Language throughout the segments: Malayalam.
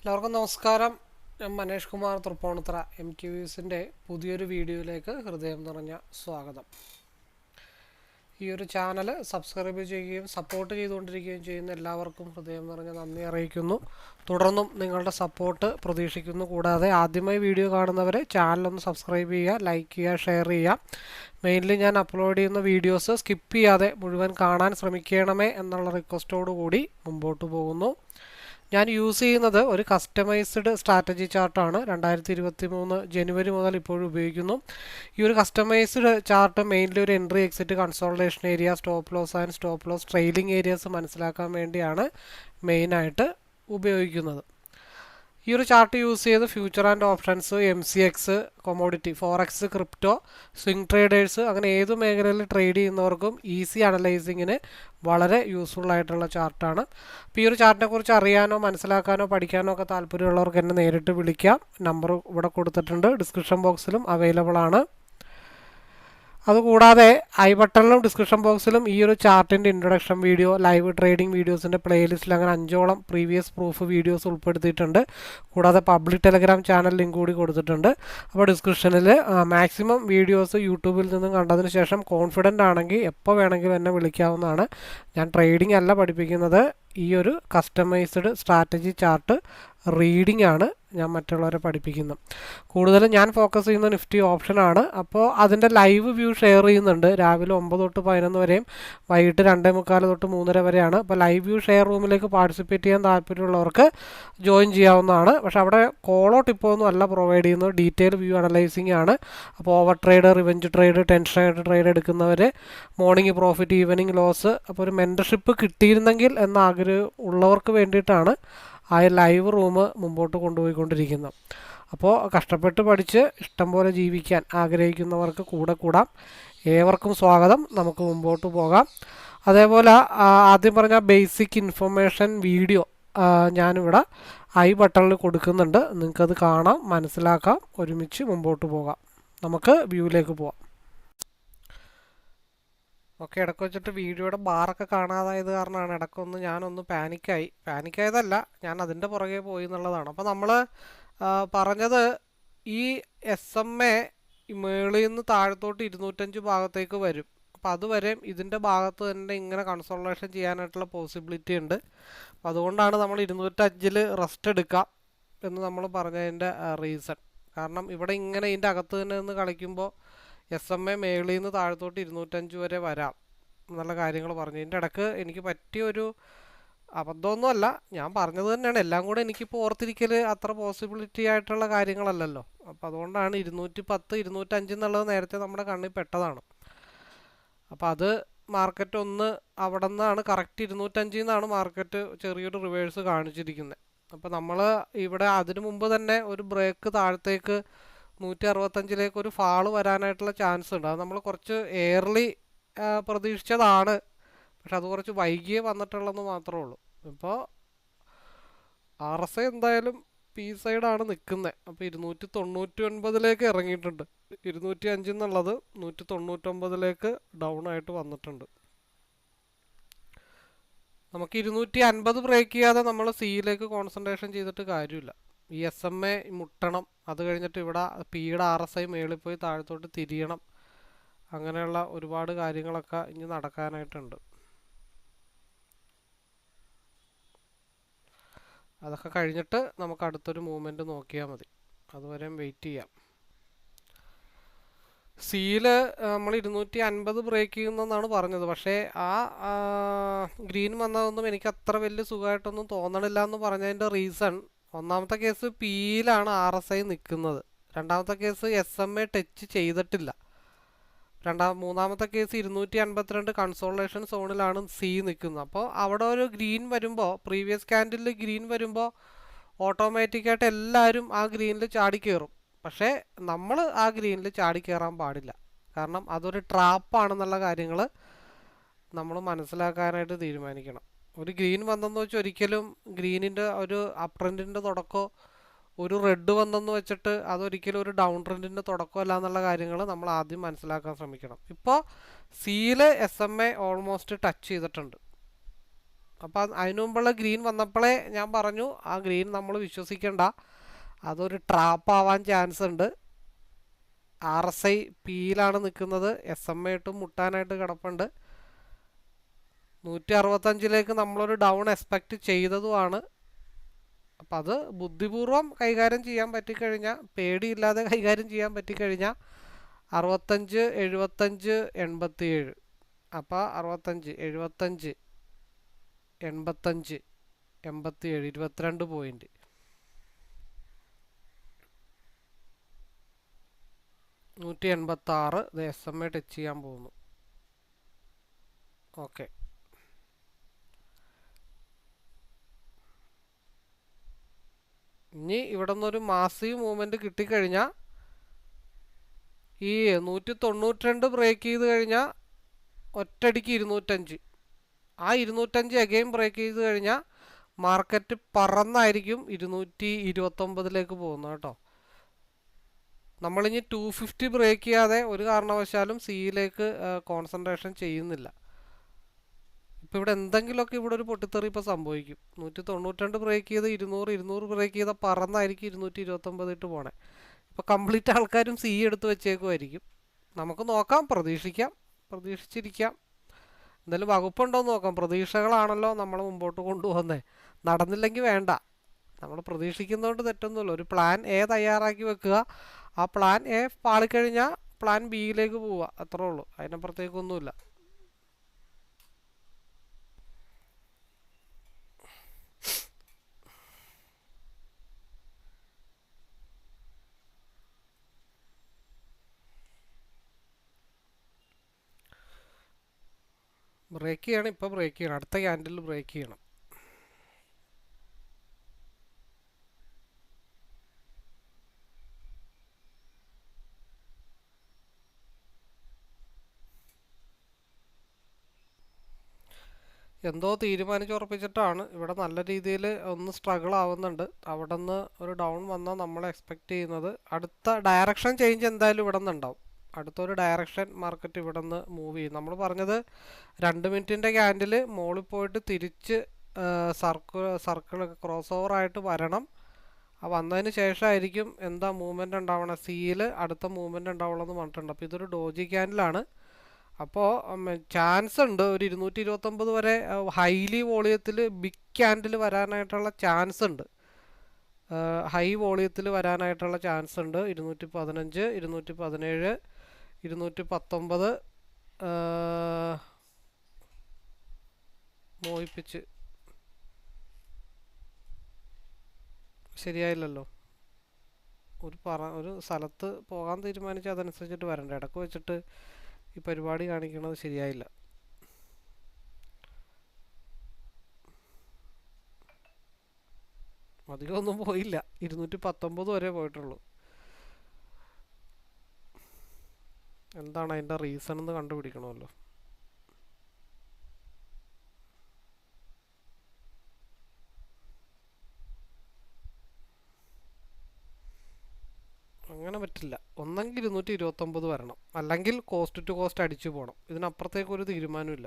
എല്ലാവർക്കും നമസ്കാരം. ഞാൻ മനേഷ് കുമാർ തൃപ്പൂണിത്തുറ MTVസിൻ്റെ പുതിയൊരു വീഡിയോയിലേക്ക് ഹൃദയം നിറഞ്ഞ സ്വാഗതം. ഈ ഒരു ചാനൽ സബ്സ്ക്രൈബ് ചെയ്യുകയും സപ്പോർട്ട് ചെയ്തുകൊണ്ടിരിക്കുകയും ചെയ്യുന്ന എല്ലാവർക്കും ഹൃദയം നിറഞ്ഞ നന്ദി അറിയിക്കുന്നു. തുടർന്നും നിങ്ങളുടെ സപ്പോർട്ട് പ്രതീക്ഷിക്കുന്നു. കൂടാതെ ആദ്യമായി വീഡിയോ കാണുന്നവരെ ചാനലൊന്ന് സബ്സ്ക്രൈബ് ചെയ്യുക, ലൈക്ക് ചെയ്യുക, ഷെയർ ചെയ്യുക. മെയിൻലി ഞാൻ അപ്ലോഡ് ചെയ്യുന്ന വീഡിയോസ് സ്കിപ്പ് ചെയ്യാതെ മുഴുവൻ കാണാൻ ശ്രമിക്കണമേ എന്നുള്ള റിക്വസ്റ്റോടു കൂടി മുമ്പോട്ട് പോകുന്നു. ഞാൻ യൂസ് ചെയ്യുന്നത് ഒരു കസ്റ്റമൈസ്ഡ് സ്ട്രാറ്റജി ചാർട്ടാണ്. 2023 ജനുവരി മുതൽ ഇപ്പോഴും ഉപയോഗിക്കുന്നു. ഈ ഒരു കസ്റ്റമൈസ്ഡ് ചാർട്ട് മെയിൻലി ഒരു entry, exit, consultation area, stop loss and stop loss trailing areas മനസ്സിലാക്കാൻ വേണ്ടിയാണ് മെയിനായിട്ട് ഉപയോഗിക്കുന്നത്. ഈ ഒരു ചാർട്ട് യൂസ് ചെയ്ത് future and options, MCX, commodity, forex, crypto, swing traders അങ്ങനെ ഏത് മേഖലയിൽ ട്രേഡ് ചെയ്യുന്നവർക്കും ഈസി അനലൈസിങ്ങിന് വളരെ യൂസ്ഫുൾ ആയിട്ടുള്ള ചാർട്ടാണ്. അപ്പോൾ ഈ ഒരു ചാർട്ടിനെ കുറിച്ച് അറിയാനോ മനസ്സിലാക്കാനോ പഠിക്കാനോ ഒക്കെ താല്പര്യമുള്ളവർക്ക് എന്നെ നേരിട്ട് വിളിക്കാം. നമ്പർ ഇവിടെ കൊടുത്തിട്ടുണ്ട്, ഡിസ്ക്രിപ്ഷൻ ബോക്സിലും അവൈലബിൾ ആണ്. അതുകൂടാതെ ഐ ബട്ടണിലും ഡിസ്ക്രിപ്ഷൻ ബോക്സിലും ഈ ഒരു ചാർട്ടിൻ്റെ ഇൻട്രൊഡക്ഷൻ വീഡിയോ, ലൈവ് ട്രേഡിംഗ് വീഡിയോസിൻ്റെ പ്ലേലിസ്റ്റിൽ അങ്ങനെ 5ഓളം പ്രീവിയസ് പ്രൂഫ് വീഡിയോസ് ഉൾപ്പെടുത്തിയിട്ടുണ്ട്. കൂടാതെ പബ്ലിക് ടെലഗ്രാം ചാനൽ ലിങ്ക് കൂടി കൊടുത്തിട്ടുണ്ട്. അപ്പോൾ ഡിസ്ക്രിപ്ഷനിൽ മാക്സിമം വീഡിയോസ് യൂട്യൂബിൽ നിന്നും കണ്ടതിന് ശേഷം കോൺഫിഡൻ്റ് ആണെങ്കിൽ എപ്പോൾ വേണമെങ്കിലും എന്നെ വിളിക്കാവുന്നതാണ്. ഞാൻ ട്രേഡിംഗ് അല്ല പഠിപ്പിക്കുന്നത്, ഈ ഒരു കസ്റ്റമൈസ്ഡ് സ്ട്രാറ്റജി ചാർട്ട് റീഡിംഗ് ആണ് ഞാൻ മറ്റുള്ളവരെ പഠിപ്പിക്കുന്നത്. കൂടുതലും ഞാൻ ഫോക്കസ് ചെയ്യുന്ന നിഫ്റ്റി ഓപ്ഷനാണ്. അപ്പോൾ അതിൻ്റെ ലൈവ് വ്യൂ ഷെയർ ചെയ്യുന്നുണ്ട്. രാവിലെ 9 തൊട്ട് 11 വരെയും വൈകിട്ട് 2:45 തൊട്ട് 3:30 വരെയാണ്. അപ്പോൾ ലൈവ് വ്യൂ ഷെയർ റൂമിലേക്ക് പാർട്ടിസിപ്പേറ്റ് ചെയ്യാൻ താല്പര്യമുള്ളവർക്ക് ജോയിൻ ചെയ്യാവുന്നതാണ്. പക്ഷേ അവിടെ കോളോ ടിപ്പോ ഒന്നും അല്ല പ്രൊവൈഡ് ചെയ്യുന്നത്, ഡീറ്റെയിൽ വ്യൂ അനലൈസിങ് ആണ്. അപ്പോൾ over trade, revenge trade, tension trade എടുക്കുന്നവർ, മോർണിംഗ് പ്രോഫിറ്റ്, ഈവനിങ് ലോസ്, അപ്പോൾ ഒരു മെൻറ്റർഷിപ്പ് കിട്ടിയിരുന്നെങ്കിൽ എന്ന ആഗ്രഹം ഉള്ളവർക്ക് വേണ്ടിയിട്ടാണ് ആ ലൈവ് റൂം മുമ്പോട്ട് കൊണ്ടുപോയിക്കൊണ്ടിരിക്കുന്നത്. അപ്പോൾ കഷ്ടപ്പെട്ട് പഠിച്ച് ഇഷ്ടം പോലെ ജീവിക്കാൻ ആഗ്രഹിക്കുന്നവർക്ക് കൂടെ കൂടാം. ഏവർക്കും സ്വാഗതം. നമുക്ക് മുമ്പോട്ട് പോകാം. അതേപോലെ ആദ്യം പറഞ്ഞ ബേസിക് ഇൻഫർമേഷൻ വീഡിയോ ഞാനിവിടെ ഐ ബട്ടണിൽ കൊടുക്കുന്നുണ്ട്. നിങ്ങൾക്കത് കാണാം, മനസ്സിലാക്കാം, ഒരുമിച്ച് മുമ്പോട്ട് പോകാം. നമുക്ക് വ്യൂവിലേക്ക് പോകാം. ഓക്കെ, ഇടയ്ക്ക് വെച്ചിട്ട് വീഡിയോയുടെ ബാറൊക്കെ കാണാതായത് കാരണമാണ് ഇടയ്ക്കൊന്ന് ഞാനൊന്ന് പാനിക്കായതല്ല, ഞാൻ അതിൻ്റെ പുറകെ പോയി എന്നുള്ളതാണ്. അപ്പോൾ നമ്മൾ പറഞ്ഞത് ഈ SMA മേളിൽ നിന്ന് താഴത്തോട്ട് 205 ഭാഗത്തേക്ക് വരും. അപ്പോൾ അതുവരെ ഇതിൻ്റെ ഭാഗത്ത് തന്നെ ഇങ്ങനെ കൺസോൾട്ടേഷൻ ചെയ്യാനായിട്ടുള്ള പോസിബിലിറ്റി ഉണ്ട്. അപ്പോൾ അതുകൊണ്ടാണ് നമ്മൾ 205 റെസ്റ്റ് എടുക്കാം എന്ന് നമ്മൾ പറഞ്ഞതിൻ്റെ റീസൺ. കാരണം ഇവിടെ ഇങ്ങനെ ഇതിൻ്റെ അകത്ത് തന്നെ നിന്ന് കളിക്കുമ്പോൾ SMA മേളിൽ നിന്ന് താഴത്തോട്ട് 205 വരെ വരാം എന്നുള്ള കാര്യങ്ങൾ പറഞ്ഞു. ഇതിൻ്റെ ഇടയ്ക്ക് എനിക്ക് പറ്റിയൊരു അബദ്ധമൊന്നുമല്ല, ഞാൻ പറഞ്ഞത് തന്നെയാണ്. എല്ലാം കൂടെ എനിക്കിപ്പോൾ ഓർത്തിരിക്കൽ അത്ര പോസിബിലിറ്റി ആയിട്ടുള്ള കാര്യങ്ങളല്ലല്ലോ. അപ്പോൾ അതുകൊണ്ടാണ് 210, 205 എന്നുള്ളത് നേരത്തെ നമ്മുടെ കണ്ണിൽ പെട്ടതാണ്. അപ്പോൾ അത് മാർക്കറ്റ് ഒന്ന് അവിടെ നിന്നാണ് കറക്റ്റ് 205 എന്നാണ് മാർക്കറ്റ് ചെറിയൊരു റിവേഴ്സ് കാണിച്ചിരിക്കുന്നത്. അപ്പോൾ നമ്മൾ ഇവിടെ അതിനു മുമ്പ് തന്നെ ഒരു ബ്രേക്ക് താഴത്തേക്ക് 165 ഒരു ഫാള് വരാനായിട്ടുള്ള ചാൻസ് ഉണ്ട്. അത് നമ്മൾ കുറച്ച് എയർലി പ്രതീക്ഷിച്ചതാണ്, പക്ഷെ അത് കുറച്ച് വൈകിയേ വന്നിട്ടുള്ളതെന്ന് മാത്രമേ ഉള്ളൂ. ഇപ്പോൾ RSI എന്തായാലും പി സൈഡാണ് നിൽക്കുന്നത്. അപ്പോൾ 299 ഇറങ്ങിയിട്ടുണ്ട്. 205 എന്നുള്ളത് 199 ഡൗൺ ആയിട്ട് വന്നിട്ടുണ്ട്. നമുക്ക് 250 ബ്രേക്ക് ചെയ്യാതെ നമ്മൾ സിയിലേക്ക് കോൺസെൻട്രേഷൻ ചെയ്തിട്ട് കാര്യമില്ല. ഈ SMA മുട്ടണം, അത് കഴിഞ്ഞിട്ട് ഇവിടെ പിയുടെ RSI മേളിൽ പോയി താഴത്തോട്ട് തിരിയണം, അങ്ങനെയുള്ള ഒരുപാട് കാര്യങ്ങളൊക്കെ ഇനി നടക്കാനായിട്ടുണ്ട്. അതൊക്കെ കഴിഞ്ഞിട്ട് നമുക്ക് അടുത്തൊരു മൂവ്മെൻറ്റ് നോക്കിയാൽ മതി. അതുവരെയും വെയിറ്റ് ചെയ്യാം. സിയിൽ നമ്മൾ 250 ബ്രേക്ക് ചെയ്യുന്നെന്നാണ് പറഞ്ഞത്. പക്ഷേ ആ ഗ്രീൻ വന്നതൊന്നും എനിക്ക് അത്ര വലിയ സുഖമായിട്ടൊന്നും തോന്നണില്ല എന്ന് പറഞ്ഞതിൻ്റെ റീസൺ, ഒന്നാമത്തെ കേസ് പിയിലാണ് RSI നിൽക്കുന്നത്. രണ്ടാമത്തെ കേസ് SMA ടച്ച് ചെയ്തിട്ടില്ല. മൂന്നാമത്തെ കേസ് 252 കൺസോൾട്ടേഷൻ സോണിലാണ് സി നിൽക്കുന്നത്. അപ്പോൾ അവിടെ ഒരു ഗ്രീൻ വരുമ്പോൾ, പ്രീവിയസ് ക്യാൻഡിലിൽ ഗ്രീൻ വരുമ്പോൾ ഓട്ടോമാറ്റിക്കായിട്ട് എല്ലാവരും ആ ഗ്രീനിൽ ചാടിക്കയറും. പക്ഷേ നമ്മൾ ആ ഗ്രീനിൽ ചാടിക്കയറാൻ പാടില്ല. കാരണം അതൊരു ട്രാപ്പാണെന്നുള്ള കാര്യങ്ങൾ നമ്മൾ മനസ്സിലാക്കാനായിട്ട് തീരുമാനിക്കണം. ഒരു ഗ്രീൻ വന്നെന്ന് വെച്ചാൽ ഒരിക്കലും ഗ്രീനിൻ്റെ ഒരു അപ് ട്രെൻഡിൻ്റെ തുടക്കമോ ഒരു റെഡ് വന്നെന്ന് വെച്ചിട്ട് അതൊരിക്കലും ഒരു ഡൗൺ ട്രെൻഡിൻ്റെ തുടക്കമല്ല എന്നുള്ള കാര്യങ്ങൾ നമ്മൾ ആദ്യം മനസ്സിലാക്കാൻ ശ്രമിക്കണം. ഇപ്പോൾ സിയിൽ SMA ഓൾമോസ്റ്റ് ടച്ച് ചെയ്തിട്ടുണ്ട്. അപ്പം അതിനു മുമ്പുള്ള ഗ്രീൻ വന്നപ്പോഴേ ഞാൻ പറഞ്ഞു ആ ഗ്രീൻ നമ്മൾ വിശ്വസിക്കണ്ട, അതൊരു ട്രാപ്പ് ആവാൻ ചാൻസ് ഉണ്ട്. RSI പിയിലാണ് നിൽക്കുന്നത്, SMA ഇട്ടും മുട്ടാനായിട്ട് കിടപ്പുണ്ട്. 165 നമ്മളൊരു ഡൗൺ എക്സ്പെക്റ്റ് ചെയ്തതുമാണ്. അപ്പം അത് ബുദ്ധിപൂർവം കൈകാര്യം ചെയ്യാൻ പറ്റിക്കഴിഞ്ഞാൽ, പേടിയില്ലാതെ കൈകാര്യം ചെയ്യാൻ പറ്റിക്കഴിഞ്ഞാൽ 65, 75, 87. അപ്പോൾ 65, 75, 85, 87, 22 പോയിന്റ്. 186 ഇത് SMA ടച്ച് ചെയ്യാൻ പോകുന്നു. ഓക്കെ, ഇനി ഇവിടെ നിന്നൊരു മാസീവ് മൂവ്മെൻറ്റ് കിട്ടിക്കഴിഞ്ഞാൽ ഈ 192 ബ്രേക്ക് ചെയ്ത് കഴിഞ്ഞാൽ ഒറ്റയടിക്ക് 205, ആ 205 അഗെയിൻ ബ്രേക്ക് ചെയ്ത് കഴിഞ്ഞാൽ മാർക്കറ്റ് പറന്നായിരിക്കും 229 പോകുന്നത് കേട്ടോ. നമ്മളിനി 250 ബ്രേക്ക് ചെയ്യാതെ ഒരു കാരണവശാലും സിയിലേക്ക് കോൺസെൻട്രേഷൻ ചെയ്യുന്നില്ല. ഇപ്പോൾ ഇവിടെ എന്തെങ്കിലുമൊക്കെ ഇവിടെ ഒരു പൊട്ടിത്തെറി ഇപ്പോൾ സംഭവിക്കും. 192 ബ്രേക്ക് ചെയ്ത് 200 ബ്രേക്ക് ചെയ്ത പറന്നായിരിക്കും 229 ഇട്ട് പോണേ. ഇപ്പോൾ കംപ്ലീറ്റ് ആൾക്കാരും സി എടുത്ത് വെച്ചേക്കുമായിരിക്കും. നമുക്ക് നോക്കാം, പ്രതീക്ഷിച്ചിരിക്കാം. എന്തായാലും വകുപ്പുണ്ടോയെന്ന് നോക്കാം. പ്രതീക്ഷകളാണല്ലോ നമ്മൾ മുമ്പോട്ട് കൊണ്ടുപോകുന്നത്. നടന്നില്ലെങ്കിൽ വേണ്ട, നമ്മൾ പ്രതീക്ഷിക്കുന്നതുകൊണ്ട് തെറ്റൊന്നുമില്ല. ഒരു പ്ലാൻ എ തയ്യാറാക്കി വെക്കുക, ആ പ്ലാൻ എ പാളിക്കഴിഞ്ഞാൽ പ്ലാൻ ബിയിലേക്ക് പോവുക, അത്രേ ഉള്ളൂ. അതിനപ്പുറത്തേക്കൊന്നുമില്ല. ബ്രേക്ക് ചെയ്യണം, ഇപ്പോൾ ബ്രേക്ക് ചെയ്യണം, അടുത്ത ക്യാൻഡിൽ ബ്രേക്ക് ചെയ്യണം. എന്തോ തീരുമാനിച്ചുറപ്പിച്ചിട്ടാണ് ഇവിടെ നല്ല രീതിയിൽ ഒന്ന് സ്ട്രഗിൾ ആവുന്നുണ്ട്. അവിടെ നിന്ന് ഒരു ഡൗൺ വന്നാൽ നമ്മൾ എക്സ്പെക്റ്റ് ചെയ്യുന്നത് അടുത്ത ഡയറക്ഷൻ ചേഞ്ച് എന്തായാലും ഇവിടെ നിന്നുണ്ടാവും. അടുത്തൊരു ഡയറക്ഷൻ മാർക്കറ്റ് ഇവിടെ നിന്ന് മൂവ് ചെയ്യും. നമ്മൾ പറഞ്ഞത് 2 മിനിറ്റിൻ്റെ ക്യാൻഡിൽ മുകളിൽ പോയിട്ട് തിരിച്ച് സർക്കിൾ ക്രോസ് ഓവർ ആയിട്ട് വരണം. ആ വന്നതിന് ശേഷമായിരിക്കും എന്താ മൂവ്മെൻറ്റ് ഉണ്ടാവണം, സിയിൽ അടുത്ത മൂവ്മെൻറ്റ് ഉണ്ടാവുള്ളൂ എന്ന് പറഞ്ഞിട്ടുണ്ട്. അപ്പോൾ ഇതൊരു ഡോജി ക്യാൻഡിലാണ്. അപ്പോൾ ചാൻസ് ഉണ്ട് ഒരു 229 വരെ ഹൈലി വോളിയത്തിൽ ബിഗ് ക്യാൻഡിൽ വരാനായിട്ടുള്ള ചാൻസ് ഉണ്ട്. ഹൈ വോളിയത്തിൽ വരാനായിട്ടുള്ള ചാൻസ് ഉണ്ട്. 215, 217, 219 മോഹിപ്പിച്ച് ശരിയായില്ലല്ലോ. ഒരു സ്ഥലത്ത് പോകാൻ തീരുമാനിച്ച് അതനുസരിച്ചിട്ട് വരണ്ട. ഇടയ്ക്ക് വെച്ചിട്ട് ഈ പരിപാടി കാണിക്കുന്നത് ശരിയായില്ല. അധികമൊന്നും പോയില്ല, 219 വരെ പോയിട്ടുള്ളൂ. എന്താണ് അതിൻ്റെ റീസൺ എന്ന് കണ്ടുപിടിക്കണമല്ലോ. അങ്ങനെ പറ്റില്ല. ഒന്നെങ്കിൽ 229 വരണം, അല്ലെങ്കിൽ കോസ്റ്റ് ടു കോസ്റ്റ് അടിച്ചു പോകണം. ഇതിനപ്പുറത്തേക്കൊരു തീരുമാനമില്ല.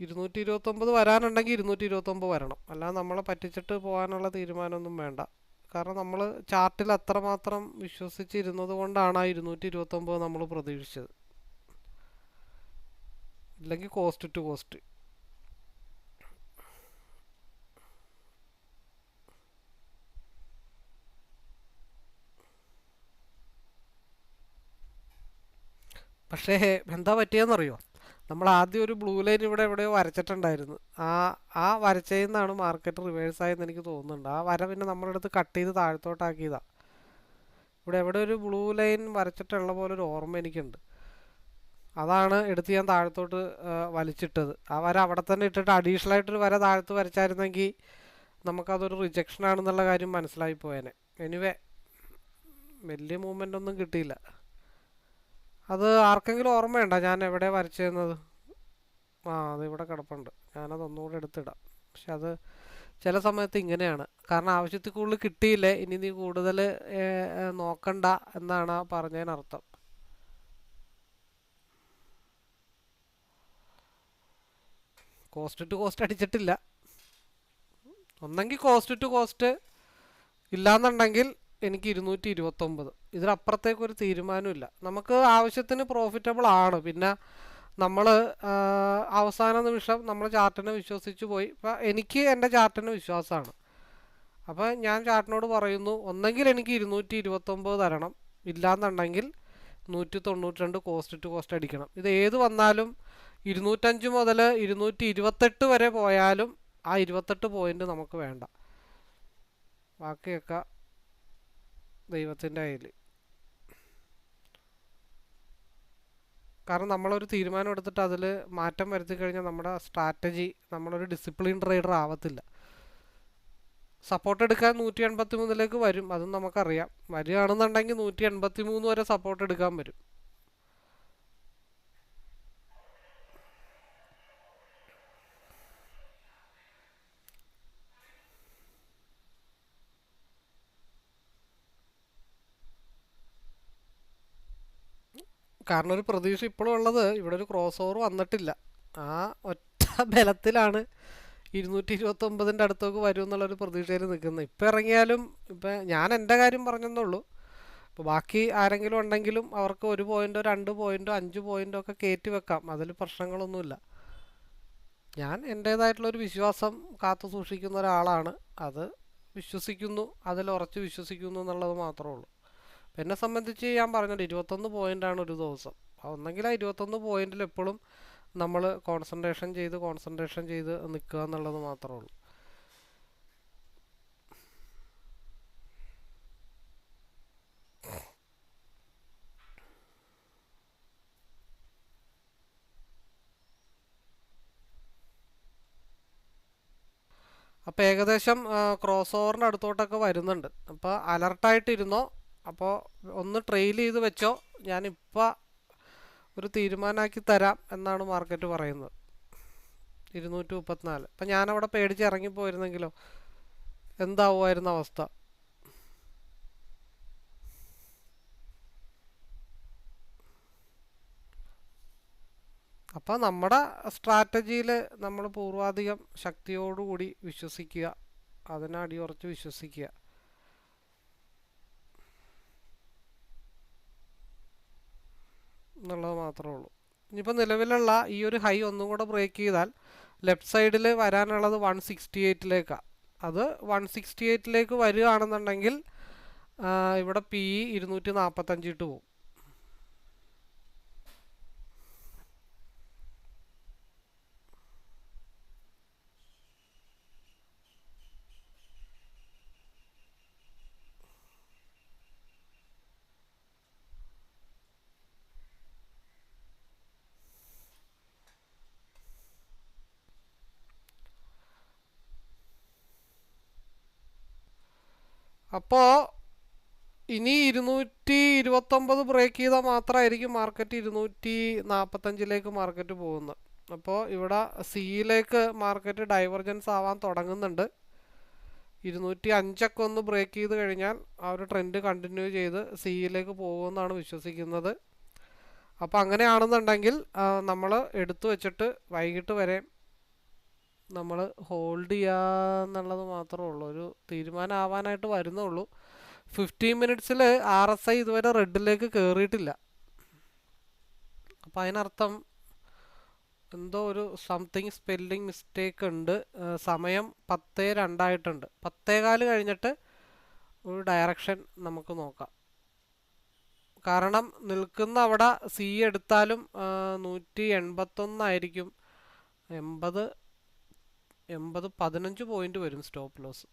229 വരാനുണ്ടെങ്കിൽ 229 വരണം, അല്ലാതെ നമ്മളെ പറ്റിച്ചിട്ട് പോകാനുള്ള തീരുമാനമൊന്നും വേണ്ട. കാരണം നമ്മൾ ചാർട്ടിൽ അത്രമാത്രം വിശ്വസിച്ചിരുന്നത് കൊണ്ടാണ് ആ 229 നമ്മൾ പ്രതീക്ഷിച്ചത്. ഇല്ലെങ്കിൽ കോസ്റ്റ് ടു കോസ്റ്റ്. പക്ഷേ എന്താ പറ്റിയെന്നറിയോ, നമ്മൾ ആദ്യം ഒരു ബ്ലൂ ലൈൻ ഇവിടെ എവിടെയോ വരച്ചിട്ടുണ്ടായിരുന്നു. ആ വരച്ചതിൽ നിന്നാണ് മാർക്കറ്റ് റിവേഴ്സ് ആയെന്ന് എനിക്ക് തോന്നുന്നുണ്ട്. ആ വര പിന്നെ നമ്മളെടുത്ത് കട്ട് ചെയ്ത് താഴത്തോട്ടാക്കിയതാണ്. ഇവിടെ എവിടെ ഒരു ബ്ലൂ ലൈൻ വരച്ചിട്ടുള്ള പോലെ ഒരു ഓർമ്മ എനിക്കുണ്ട്. അതാണ് എടുത്ത് ഞാൻ താഴത്തോട്ട് വലിച്ചിട്ടത്. ആ വര അവിടെ തന്നെ ഇട്ടിട്ട് അഡീഷണൽ ആയിട്ടൊരു വര താഴത്ത് വരച്ചായിരുന്നെങ്കിൽ നമുക്കതൊരു റിജക്ഷൻ ആണെന്നുള്ള കാര്യം മനസ്സിലായി പോയേനെ. എനിവേ വലിയ മൂവ്മെൻ്റ് ഒന്നും കിട്ടിയില്ല. അത് ആർക്കെങ്കിലും ഓർമ്മയുണ്ടോ ഞാൻ എവിടെ വരച്ചിരുന്നത്? അത് ഇവിടെ കിടപ്പുണ്ട്, ഞാനത് ഒന്നുകൂടെ എടുത്തിടാം. പക്ഷെ അത് ചില സമയത്ത് ഇങ്ങനെയാണ്. കാരണം ആവശ്യത്തിൽ കൂടുതൽ കിട്ടിയില്ലേ, ഇനി നീ കൂടുതൽ നോക്കണ്ട എന്നാണ് പറഞ്ഞതിനർത്ഥം. കോസ്റ്റ് ടു കോസ്റ്റ് അടിച്ചിട്ടില്ല. ഒന്നെങ്കിൽ കോസ്റ്റ് ടു കോസ്റ്റ് ഇല്ലാന്നുണ്ടെങ്കിൽ എനിക്ക് 229. ഇതിനപ്പുറത്തേക്കൊരു തീരുമാനമില്ല. നമുക്ക് ആവശ്യത്തിന് പ്രോഫിറ്റബിൾ ആണ്. പിന്നെ നമ്മൾ അവസാന നിമിഷം നമ്മൾ ചാർട്ടിനെ വിശ്വസിച്ച് പോയി. ഇപ്പം എനിക്ക് എൻ്റെ ചാർട്ടിന് വിശ്വാസമാണ്. അപ്പോൾ ഞാൻ ചാർട്ടിനോട് പറയുന്നു, ഒന്നെങ്കിൽ എനിക്ക് 229 തരണം, ഇല്ലാന്നുണ്ടെങ്കിൽ 192 കോസ്റ്റ് ടു കോസ്റ്റ് അടിക്കണം. ഇത് ഏത് വന്നാലും 205 മുതൽ 228 വരെ പോയാലും ആ 28 പോയിന്റ് നമുക്ക് വേണ്ട. ബാക്കിയൊക്കെ ദൈവത്തിൻ്റെ കയ്യിൽ. കാരണം നമ്മളൊരു തീരുമാനം എടുത്തിട്ട് അതിൽ മാറ്റം വരുത്തി കഴിഞ്ഞാൽ നമ്മുടെ സ്ട്രാറ്റജി, നമ്മളൊരു ഡിസിപ്ലിൻ ട്രേഡർ ആവത്തില്ല. സപ്പോർട്ട് എടുക്കാൻ 183 വരും, അതും നമുക്കറിയാം. വരികയാണെന്നുണ്ടെങ്കിൽ 183 വരെ സപ്പോർട്ട് എടുക്കാൻ വരും. കാരണം ഒരു പ്രതീക്ഷ ഇപ്പോഴും ഉള്ളത്, ഇവിടെ ഒരു ക്രോസ് ഓവർ വന്നിട്ടില്ല. ആ ഒറ്റ ബലത്തിലാണ് 229 അടുത്തേക്ക് വരും എന്നുള്ളൊരു പ്രതീക്ഷയിൽ നിൽക്കുന്നത്. ഇപ്പം ഇറങ്ങിയാലും, ഇപ്പം ഞാൻ എൻ്റെ കാര്യം പറഞ്ഞെന്നുള്ളൂ. ഇപ്പോൾ ബാക്കി ആരെങ്കിലും ഉണ്ടെങ്കിലും അവർക്ക് 1 പോയിൻറ്റോ 2 പോയിൻറ്റോ 5 പോയിൻറ്റോ ഒക്കെ കയറ്റി വെക്കാം. അതിൽ പ്രശ്നങ്ങളൊന്നുമില്ല. ഞാൻ എൻ്റേതായിട്ടുള്ളൊരു വിശ്വാസം കാത്തു സൂക്ഷിക്കുന്ന ഒരാളാണ്. അത് വിശ്വസിക്കുന്നു, അതിൽ ഉറച്ച് വിശ്വസിക്കുന്നു എന്നുള്ളത് മാത്രമേ ഉള്ളൂ. എന്നെ സംബന്ധിച്ച് ഞാൻ പറഞ്ഞത് 21 പോയിൻ്റാണ് ഒരു ദിവസം. ഒന്നെങ്കിൽ ആ 21 പോയിന്റിൽ എപ്പോഴും നമ്മൾ കോൺസെൻട്രേഷൻ ചെയ്ത് നിൽക്കുക എന്നുള്ളത് മാത്രമേ ഉള്ളൂ. അപ്പോൾ ഏകദേശം ക്രോസ് ഓവറിൻ്റെ അടുത്തോട്ടൊക്കെ വരുന്നുണ്ട്. അപ്പോൾ അലർട്ടായിട്ടിരുന്നോ. അപ്പോൾ ഒന്ന് ട്രെയിൽ ചെയ്ത് വെച്ചോ, ഞാനിപ്പോൾ ഒരു തീരുമാനമാക്കി തരാം എന്നാണ് മാർക്കറ്റ് പറയുന്നത്. 234. അപ്പം ഞാനവിടെ പേടിച്ച് ഇറങ്ങിപ്പോയിരുന്നെങ്കിലോ എന്താവുമായിരുന്ന അവസ്ഥ? അപ്പോൾ നമ്മുടെ സ്ട്രാറ്റജിയിൽ നമ്മൾ പൂർവാധികം ശക്തിയോടുകൂടി വിശ്വസിക്കുക, അതിനെ അടിയുറച്ച് വിശ്വസിക്കുക. എന്നുള്ളത് മാത്രമേ ഉള്ളൂ. ഇനിയിപ്പോൾ നിലവിലുള്ള ഈ ഒരു ഹൈ ഒന്നും കൂടെ ബ്രേക്ക് ചെയ്താൽ ലെഫ്റ്റ് സൈഡിൽ വരാനുള്ളത് 168ലേക്കാണ്. അത് 168ലേക്ക് വരികയാണെന്നുണ്ടെങ്കിൽ ഇവിടെ PE 245 ഇട്ട് പോകും. അപ്പോൾ ഇനി 229 ബ്രേക്ക് ചെയ്താൽ മാത്രമായിരിക്കും മാർക്കറ്റ് 245ലേക്ക് മാർക്കറ്റ് പോകുന്നത്. അപ്പോൾ ഇവിടെ സിയിലേക്ക് മാർക്കറ്റ് ഡൈവർജൻസ് ആവാൻ തുടങ്ങുന്നുണ്ട്. 205 ഒന്ന് ബ്രേക്ക് ചെയ്ത് കഴിഞ്ഞാൽ ആ ഒരു ട്രെൻഡ് കണ്ടിന്യൂ ചെയ്ത് സിയിലേക്ക് പോകുമെന്നാണ് വിശ്വസിക്കുന്നത്. അപ്പോൾ അങ്ങനെയാണെന്നുണ്ടെങ്കിൽ നമ്മൾ എടുത്തു വെച്ചിട്ട് വൈകിട്ട് വരെ നമ്മൾ ഹോൾഡ് ചെയ്യുക എന്നുള്ളത് മാത്രമേ ഉള്ളൂ. ഒരു തീരുമാനം ആവാനായിട്ട് വരുന്നുള്ളൂ. 15 മിനിറ്റ്സിൽ RSI ഇതുവരെ റെഡിലേക്ക് കയറിയിട്ടില്ല. അപ്പം അതിനർത്ഥം എന്തോ ഒരു സംതിങ് സ്പെല്ലിംഗ് മിസ്റ്റേക്ക് ഉണ്ട്. സമയം 10:02 ആയിട്ടുണ്ട്. 10:15 കഴിഞ്ഞിട്ട് ഒരു ഡയറക്ഷൻ നമുക്ക് നോക്കാം. കാരണം നിൽക്കുന്ന അവിടെ സി എടുത്താലും 181 ആയിരിക്കും. 15 പോയിന്റ് വരും സ്റ്റോപ്പ് ലോസ്.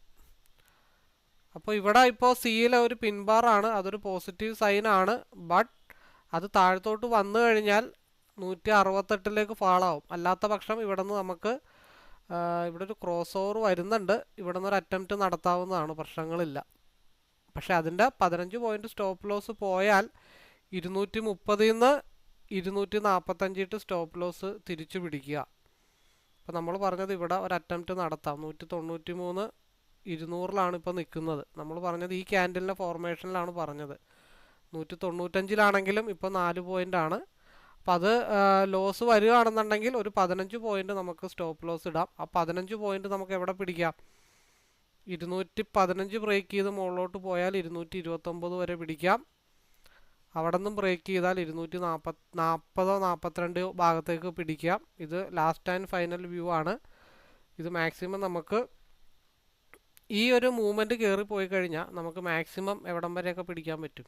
അപ്പോൾ ഇവിടെ ഇപ്പോൾ സിയിലെ ഒരു പിൻബാറാണ്, അതൊരു പോസിറ്റീവ് സൈനാണ്. ബട്ട് അത് താഴത്തോട്ട് വന്നു കഴിഞ്ഞാൽ 168ലേക്ക് ഫാളാവും. അല്ലാത്ത പക്ഷം ഇവിടെ നിന്ന് നമുക്ക് ഇവിടെ ഒരു ക്രോസ് ഓവർ വരുന്നുണ്ട്. ഇവിടെ നിന്ന് ഒരു അറ്റംപ്റ്റ് നടത്താവുന്നതാണ്, പ്രശ്നങ്ങളില്ല. പക്ഷെ അതിൻ്റെ 15 പോയിന്റ് സ്റ്റോപ്പ് ലോസ് പോയാൽ 230 നിന്ന് 245 ഇട്ട് സ്റ്റോപ്പ് ലോസ് തിരിച്ചു പിടിക്കുക. അപ്പോൾ നമ്മൾ പറഞ്ഞത് ഇവിടെ ഒരു അറ്റംപ്റ്റ് നടത്താം. 193 200 ഇപ്പോൾ നിൽക്കുന്നത്. നമ്മൾ പറഞ്ഞത് ഈ ക്യാൻഡലിൻ്റെ ഫോർമേഷനിലാണ് പറഞ്ഞത്. 195 ഇപ്പോൾ 4 പോയിൻ്റാണ്. അപ്പം അത് ലോസ് വരികയാണെന്നുണ്ടെങ്കിൽ ഒരു 15 പോയിന്റ് നമുക്ക് സ്റ്റോപ്പ് ലോസ് ഇടാം. ആ 15 പോയിന്റ് നമുക്ക് എവിടെ പിടിക്കാം? 215 ബ്രേക്ക് ചെയ്ത് മുകളിലോട്ട് പോയാൽ 229 വരെ പിടിക്കാം. അവിടെ നിന്നും ബ്രേക്ക് ചെയ്താൽ 240 42 ഭാഗത്തേക്ക് പിടിക്കാം. ഇത് ലാസ്റ്റ് ആൻഡ് ഫൈനൽ വ്യൂ ആണ്. ഇത് മാക്സിമം നമുക്ക് ഈ ഒരു മൂവ്മെൻറ്റ് കയറി പോയി കഴിഞ്ഞാൽ നമുക്ക് മാക്സിമം എവിടം വരെയൊക്കെ പിടിക്കാൻ പറ്റും?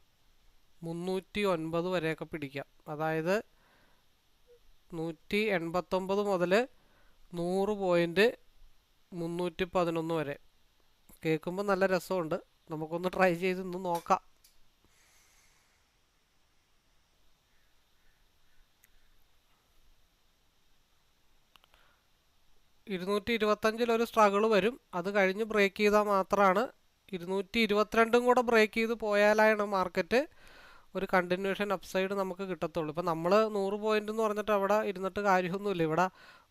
309 വരെയൊക്കെ പിടിക്കാം. അതായത് 189 മുതൽ 100 പോയിന്റ് 311 വരെ. കേൾക്കുമ്പോൾ നല്ല രസമുണ്ട്. നമുക്കൊന്ന് ട്രൈ ചെയ്ത് ഇന്ന് നോക്കാം. $225 സ്ട്രഗിൾ വരും. അത് കഴിഞ്ഞ് ബ്രേക്ക് ചെയ്താൽ മാത്രമാണ് 222 കൂടെ ബ്രേക്ക് ചെയ്ത് പോയാലാണ് മാർക്കറ്റ് ഒരു കണ്ടിന്യൂഷൻ അപ്സൈഡ് നമുക്ക് കിട്ടത്തുള്ളൂ. ഇപ്പം നമ്മൾ 100 പോയിന്റ് എന്ന് പറഞ്ഞിട്ട് അവിടെ ഇരുന്നിട്ട് കാര്യമൊന്നുമില്ല. ഇവിടെ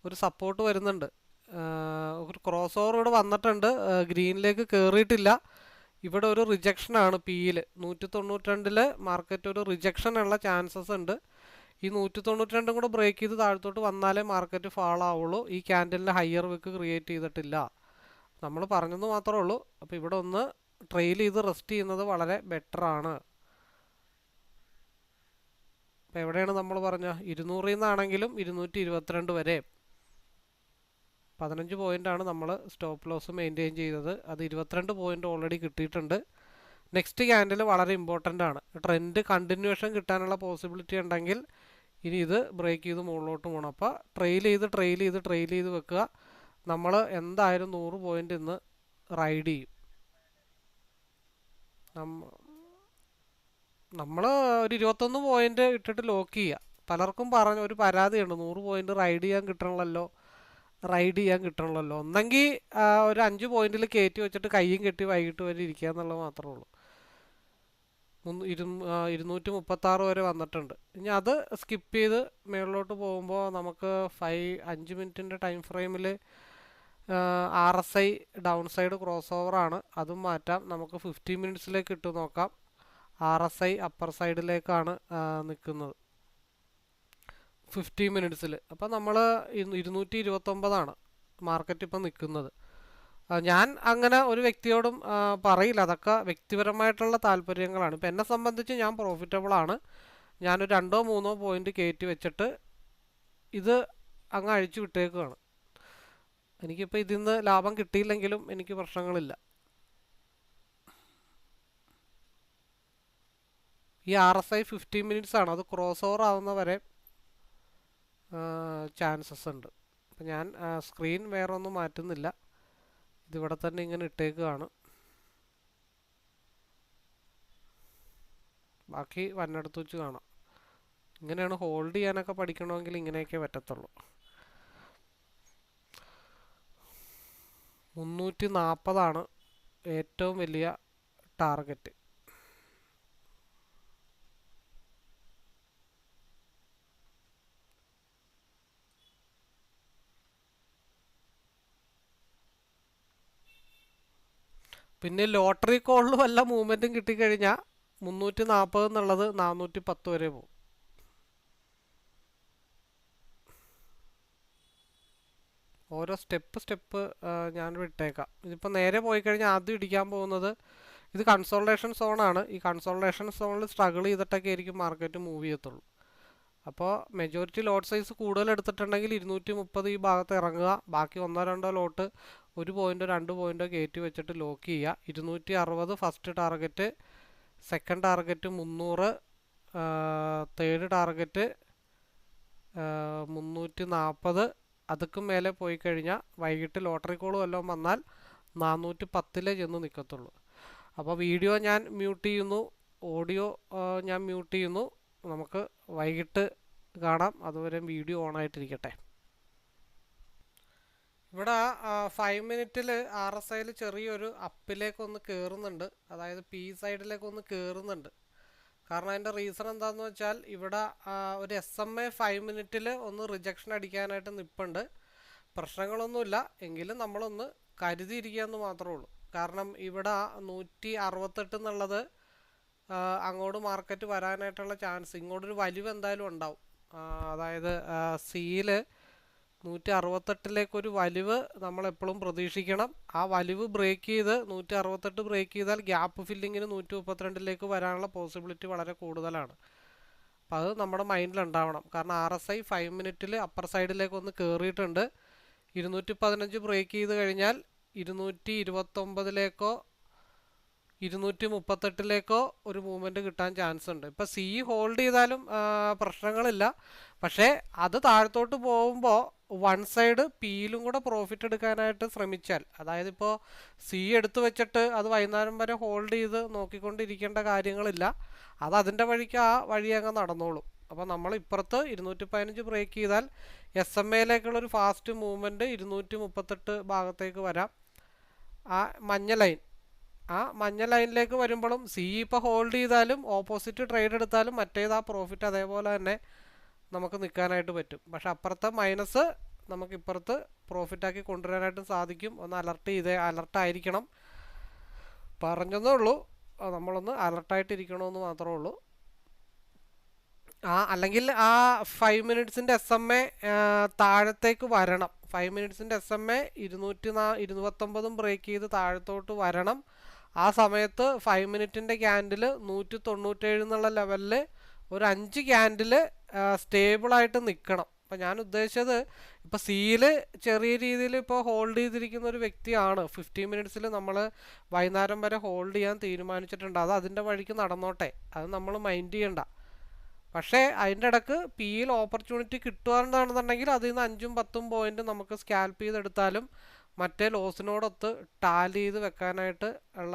ഒരു സപ്പോർട്ട് വരുന്നുണ്ട്. ഒരു ക്രോസ് ഓവർ ഇവിടെ വന്നിട്ടുണ്ട്. ഗ്രീനിലേക്ക് കയറിയിട്ടില്ല. ഇവിടെ ഒരു റിജക്ഷനാണ് പിയിൽ. 192 മാർക്കറ്റ് ഒരു റിജക്ഷൻ ഉള്ള ചാൻസസ് ഉണ്ട്. ഈ 192 കൂടെ ബ്രേക്ക് ചെയ്ത് താഴത്തോട്ട് വന്നാലേ മാർക്കറ്റ് ഫാൾ ആവുള്ളൂ. ഈ ക്യാൻഡലിന് ഹയർ വിക്ക് ക്രിയേറ്റ് ചെയ്തിട്ടില്ല. നമ്മൾ പറഞ്ഞെന്ന് മാത്രമേ ഉള്ളൂ. അപ്പോൾ ഇവിടെ ഒന്ന് ട്രെയിൽ ചെയ്ത് റെസ്റ്റ് ചെയ്യുന്നത് വളരെ ബെറ്റർ ആണ്. അപ്പോൾ എവിടെയാണ് നമ്മൾ പറഞ്ഞ 200 നിന്നാണെങ്കിലും 222 വരെ 15 പോയിൻ്റാണ് നമ്മൾ സ്റ്റോപ്പ് ലോസ് മെയിൻറ്റെയിൻ ചെയ്തത്. അത് 22 പോയിൻ്റ് ഓൾറെഡി കിട്ടിയിട്ടുണ്ട്. നെക്സ്റ്റ് ക്യാൻഡിൽ വളരെ ഇമ്പോർട്ടൻ്റ് ആണ്. ട്രെൻഡ് കണ്ടിന്യൂഷൻ കിട്ടാനുള്ള പോസിബിലിറ്റി ഉണ്ടെങ്കിൽ ഇനി ഇത് ബ്രേക്ക് ചെയ്ത് മുകളിലോട്ട് പോകണം. അപ്പോൾ ട്രെയിൽ ചെയ്ത് വെക്കുക. നമ്മൾ എന്തായാലും 100 പോയിൻ്റ് ഇന്ന് റൈഡ് ചെയ്യും. നമ്മൾ ഒരു 21 പോയിൻ്റ് ഇട്ടിട്ട് ലോക്ക് ചെയ്യുക. പലർക്കും പറഞ്ഞ ഒരു പരാതിയുണ്ട്, 100 പോയിൻ്റ് റൈഡ് ചെയ്യാൻ കിട്ടണമല്ലോ. ഒന്നെങ്കിൽ ഒരു 5 പോയിന്റിൽ കയറ്റി വെച്ചിട്ട് കയ്യും കെട്ടി വൈകിട്ട് വരെ ഇരിക്കുക എന്നുള്ളത് മാത്രമേ ഉള്ളൂ. 236 വരെ വന്നിട്ടുണ്ട്. ഇനി അത് സ്കിപ്പ് ചെയ്ത് മുകളിലോട്ട് പോകുമ്പോൾ നമുക്ക് 5 മിനിറ്റിൻ്റെ ടൈം ഫ്രെയിമിൽ RSI ഡൗൺ സൈഡ് ക്രോസ് ഓവറാണ്. അതും മാറ്റാം. നമുക്ക് 15 മിനിറ്റ്സിലേക്ക് ഇട്ട് നോക്കാം. RSI അപ്പർ സൈഡിലേക്കാണ് നിൽക്കുന്നത് 15 മിനിറ്റ്സിൽ. അപ്പോൾ നമ്മൾ 229 മാർക്കറ്റ് ഇപ്പം നിൽക്കുന്നത്. ഞാൻ അങ്ങനെ ഒരു വ്യക്തിയോടും പറയില്ല. അതൊക്കെ വ്യക്തിപരമായിട്ടുള്ള താല്പര്യങ്ങളാണ്. ഇപ്പം എന്നെ സംബന്ധിച്ച് ഞാൻ പ്രോഫിറ്റബിൾ ആണ്. ഞാനൊരു 2-3 പോയിന്റ് കയറ്റി വെച്ചിട്ട് ഇത് അങ്ങ് അഴിച്ചു വിട്ടേക്കുകയാണ്. എനിക്കിപ്പോൾ ഇതിൽ നിന്ന് ലാഭം കിട്ടിയില്ലെങ്കിലും എനിക്ക് പ്രശ്നങ്ങളില്ല. ഈ RSI 15 മിനിറ്റ്സ് ആണ്. അത് ക്രോസ് ഓവർ ആവുന്ന വരെ ചാൻസസ് ഉണ്ട്. അപ്പം ഞാൻ സ്ക്രീൻ വേറെ ഒന്നും മാറ്റുന്നില്ല. ഇതിവിടെ തന്നെ ഇങ്ങനെ ഇട്ടേക്കുകയാണ്. ബാക്കി വന്നെടുത്ത് വെച്ച് കാണാം. ഇങ്ങനെയാണ് ഹോൾഡ് ചെയ്യാനൊക്കെ പഠിക്കണമെങ്കിൽ ഇങ്ങനെയൊക്കെ പറ്റത്തുള്ളൂ. 340 ഏറ്റവും വലിയ ടാർഗറ്റ്. പിന്നെ ലോട്ടറി കോളിൽ വല്ല മൂവ്മെൻറ്റും കിട്ടിക്കഴിഞ്ഞാൽ 340 എന്നുള്ളത് 410 വരെ പോകും. ഓരോ സ്റ്റെപ്പ് ഞാൻ വിട്ടേക്കാം. ഇതിപ്പോൾ നേരെ പോയി കഴിഞ്ഞാൽ ആദ്യം ഇടിക്കാൻ പോകുന്നത് ഇത് കൺസോൾട്ടേഷൻ സോണാണ്. ഈ കൺസോൾട്ടേഷൻ സോണിൽ സ്ട്രഗിൾ ചെയ്തിട്ടൊക്കെ ആയിരിക്കും മാർക്കറ്റ് മൂവ് ചെയ്യത്തുള്ളൂ. അപ്പോൾ മെജോറിറ്റി ലോട്ട് സൈസ് കൂടുതൽ എടുത്തിട്ടുണ്ടെങ്കിൽ 230 ഈ ഭാഗത്ത് ഇറങ്ങുക. ബാക്കി 1-2 ലോട്ട് 1 പോയിൻ്റോ 2 പോയിൻ്റോ കയറ്റി വെച്ചിട്ട് ലോക്ക് ചെയ്യുക. 260 first target, second target 300, third target 340. അതൊക്കെ മേലെ പോയി കഴിഞ്ഞാൽ വൈകിട്ട് ലോട്ടറി കോൾ വല്ലതും വന്നാൽ 410 ചെന്ന് നിൽക്കത്തുള്ളൂ. അപ്പോൾ വീഡിയോ ഞാൻ മ്യൂട്ട് ചെയ്യുന്നു, ഓഡിയോ ഞാൻ മ്യൂട്ട് ചെയ്യുന്നു. നമുക്ക് വൈകിട്ട് കാണാം. അതുവരെ വീഡിയോ ഓൺ ആയിട്ടിരിക്കട്ടെ. ഇവിടെ 5 മിനിറ്റിൽ RSIയിൽ ചെറിയൊരു അപ്പിലേക്കൊന്ന് കയറുന്നുണ്ട്. അതായത് പി സൈഡിലേക്കൊന്ന് കയറുന്നുണ്ട്. കാരണം അതിൻ്റെ റീസൺ എന്താണെന്ന് വെച്ചാൽ ഇവിടെ ഒരു SMA 5 മിനിറ്റിൽ ഒന്ന് റിജക്ഷൻ അടിക്കാനായിട്ട് നിൽപ്പുണ്ട്. പ്രശ്നങ്ങളൊന്നുമില്ല, എങ്കിലും നമ്മളൊന്ന് കരുതിയിരിക്കുക എന്ന് മാത്രമേ ഉള്ളൂ. കാരണം ഇവിടെ 168 എന്നുള്ളത് അങ്ങോട്ട് മാർക്കറ്റ് വരാനായിട്ടുള്ള ചാൻസ്, ഇങ്ങോട്ടൊരു വലിവ് എന്തായാലും ഉണ്ടാവും. അതായത് സിയിൽ 168-ലേക്കൊരു വലിവ് നമ്മളെപ്പോഴും പ്രതീക്ഷിക്കണം. ആ വലിവ് ബ്രേക്ക് ചെയ്ത് 168 ബ്രേക്ക് ചെയ്താൽ ഗ്യാപ്പ് ഫില്ലിങ്ങിന് 132-ലേക്ക് വരാനുള്ള പോസിബിലിറ്റി വളരെ കൂടുതലാണ്. അപ്പോൾ അത് നമ്മുടെ മൈൻഡിലുണ്ടാവണം. കാരണം RSI 5 മിനിറ്റിൽ അപ്പർ സൈഡിലേക്ക് ഒന്ന് കയറിയിട്ടുണ്ട്. 215 ബ്രേക്ക് ചെയ്ത് കഴിഞ്ഞാൽ 229-ലേക്കോ 238-ലേക്കോ ഒരു മൂവ്മെൻറ്റ് കിട്ടാൻ ചാൻസ് ഉണ്ട്. ഇപ്പോൾ സി ഹോൾഡ് ചെയ്താലും പ്രശ്നങ്ങളില്ല. പക്ഷേ അത് താഴത്തോട്ട് പോകുമ്പോൾ വൺ സൈഡ് പിയിലും കൂടെ പ്രോഫിറ്റ് എടുക്കാനായിട്ട് ശ്രമിച്ചാൽ, അതായത് ഇപ്പോൾ സി എടുത്തു വെച്ചിട്ട് അത് വൈകുന്നേരം വരെ ഹോൾഡ് ചെയ്ത് നോക്കിക്കൊണ്ടിരിക്കേണ്ട കാര്യങ്ങളില്ല. അത് അതിൻ്റെ വഴിക്ക് ആ വഴി അങ്ങ് നടന്നോളും. അപ്പോൾ നമ്മൾ ഇപ്പുറത്ത് 215 ബ്രേക്ക് ചെയ്താൽ SMA-ലേക്കുള്ളൊരു ഫാസ്റ്റ് മൂവ്മെൻറ്റ് 238 ഭാഗത്തേക്ക് വരാം. ആ മഞ്ഞ ലൈനിലേക്ക് വരുമ്പോഴും സി ഇപ്പോൾ ഹോൾഡ് ചെയ്താലും ഓപ്പോസിറ്റ് ട്രേഡ് എടുത്താലും മറ്റേത് ആ പ്രോഫിറ്റ് അതേപോലെ തന്നെ നമുക്ക് നിൽക്കാനായിട്ട് പറ്റും. പക്ഷെ അപ്പുറത്തെ മൈനസ് നമുക്ക് ഇപ്പുറത്ത് പ്രോഫിറ്റാക്കി കൊണ്ടുവരാനായിട്ട് സാധിക്കും. ഒന്ന് അലർട്ടായിരിക്കണം. പറഞ്ഞതേ ഉള്ളൂ, നമ്മളൊന്ന് അലർട്ടായിട്ടിരിക്കണമെന്ന് മാത്രമേ ഉള്ളൂ. അല്ലെങ്കിൽ ആ 5 മിനിറ്റ്സിൻ്റെ SMA താഴത്തേക്ക് വരണം. 5 മിനിറ്റ്സിൻ്റെ SMA 229 ബ്രേക്ക് ചെയ്ത് താഴത്തോട്ട് വരണം. ആ സമയത്ത് 5 മിനിറ്റിൻ്റെ ക്യാൻഡിൽ 197 എന്നുള്ള ലെവലിൽ ഒരു 5 ക്യാൻഡിൽ സ്റ്റേബിളായിട്ട് നിൽക്കണം. അപ്പോൾ ഞാൻ ഉദ്ദേശിച്ചത് ഇപ്പോൾ സിയിൽ ചെറിയ രീതിയിൽ ഇപ്പോൾ ഹോൾഡ് ചെയ്തിരിക്കുന്ന ഒരു വ്യക്തിയാണ്. 15 മിനിറ്റ്സിൽ നമ്മൾ വൈകുന്നേരം വരെ ഹോൾഡ് ചെയ്യാൻ തീരുമാനിച്ചിട്ടുണ്ട്. അത് അതിൻ്റെ വഴിക്ക് നടന്നോട്ടെ, അത് നമ്മൾ മൈൻഡ് ചെയ്യണ്ട. പക്ഷേ അതിൻ്റെ ഇടക്ക് പിയിൽ ഓപ്പർച്യൂണിറ്റി കിട്ടുകയാണെന്നുണ്ടെങ്കിൽ അതിൽ നിന്ന് 5-10 പോയിന്റ് നമുക്ക് സ്കാൽപ്പ് ചെയ്തെടുത്താലും മറ്റേ ലോസിനോടൊത്ത് ടാലി ചെയ്ത് വെക്കാനായിട്ട് ഉള്ള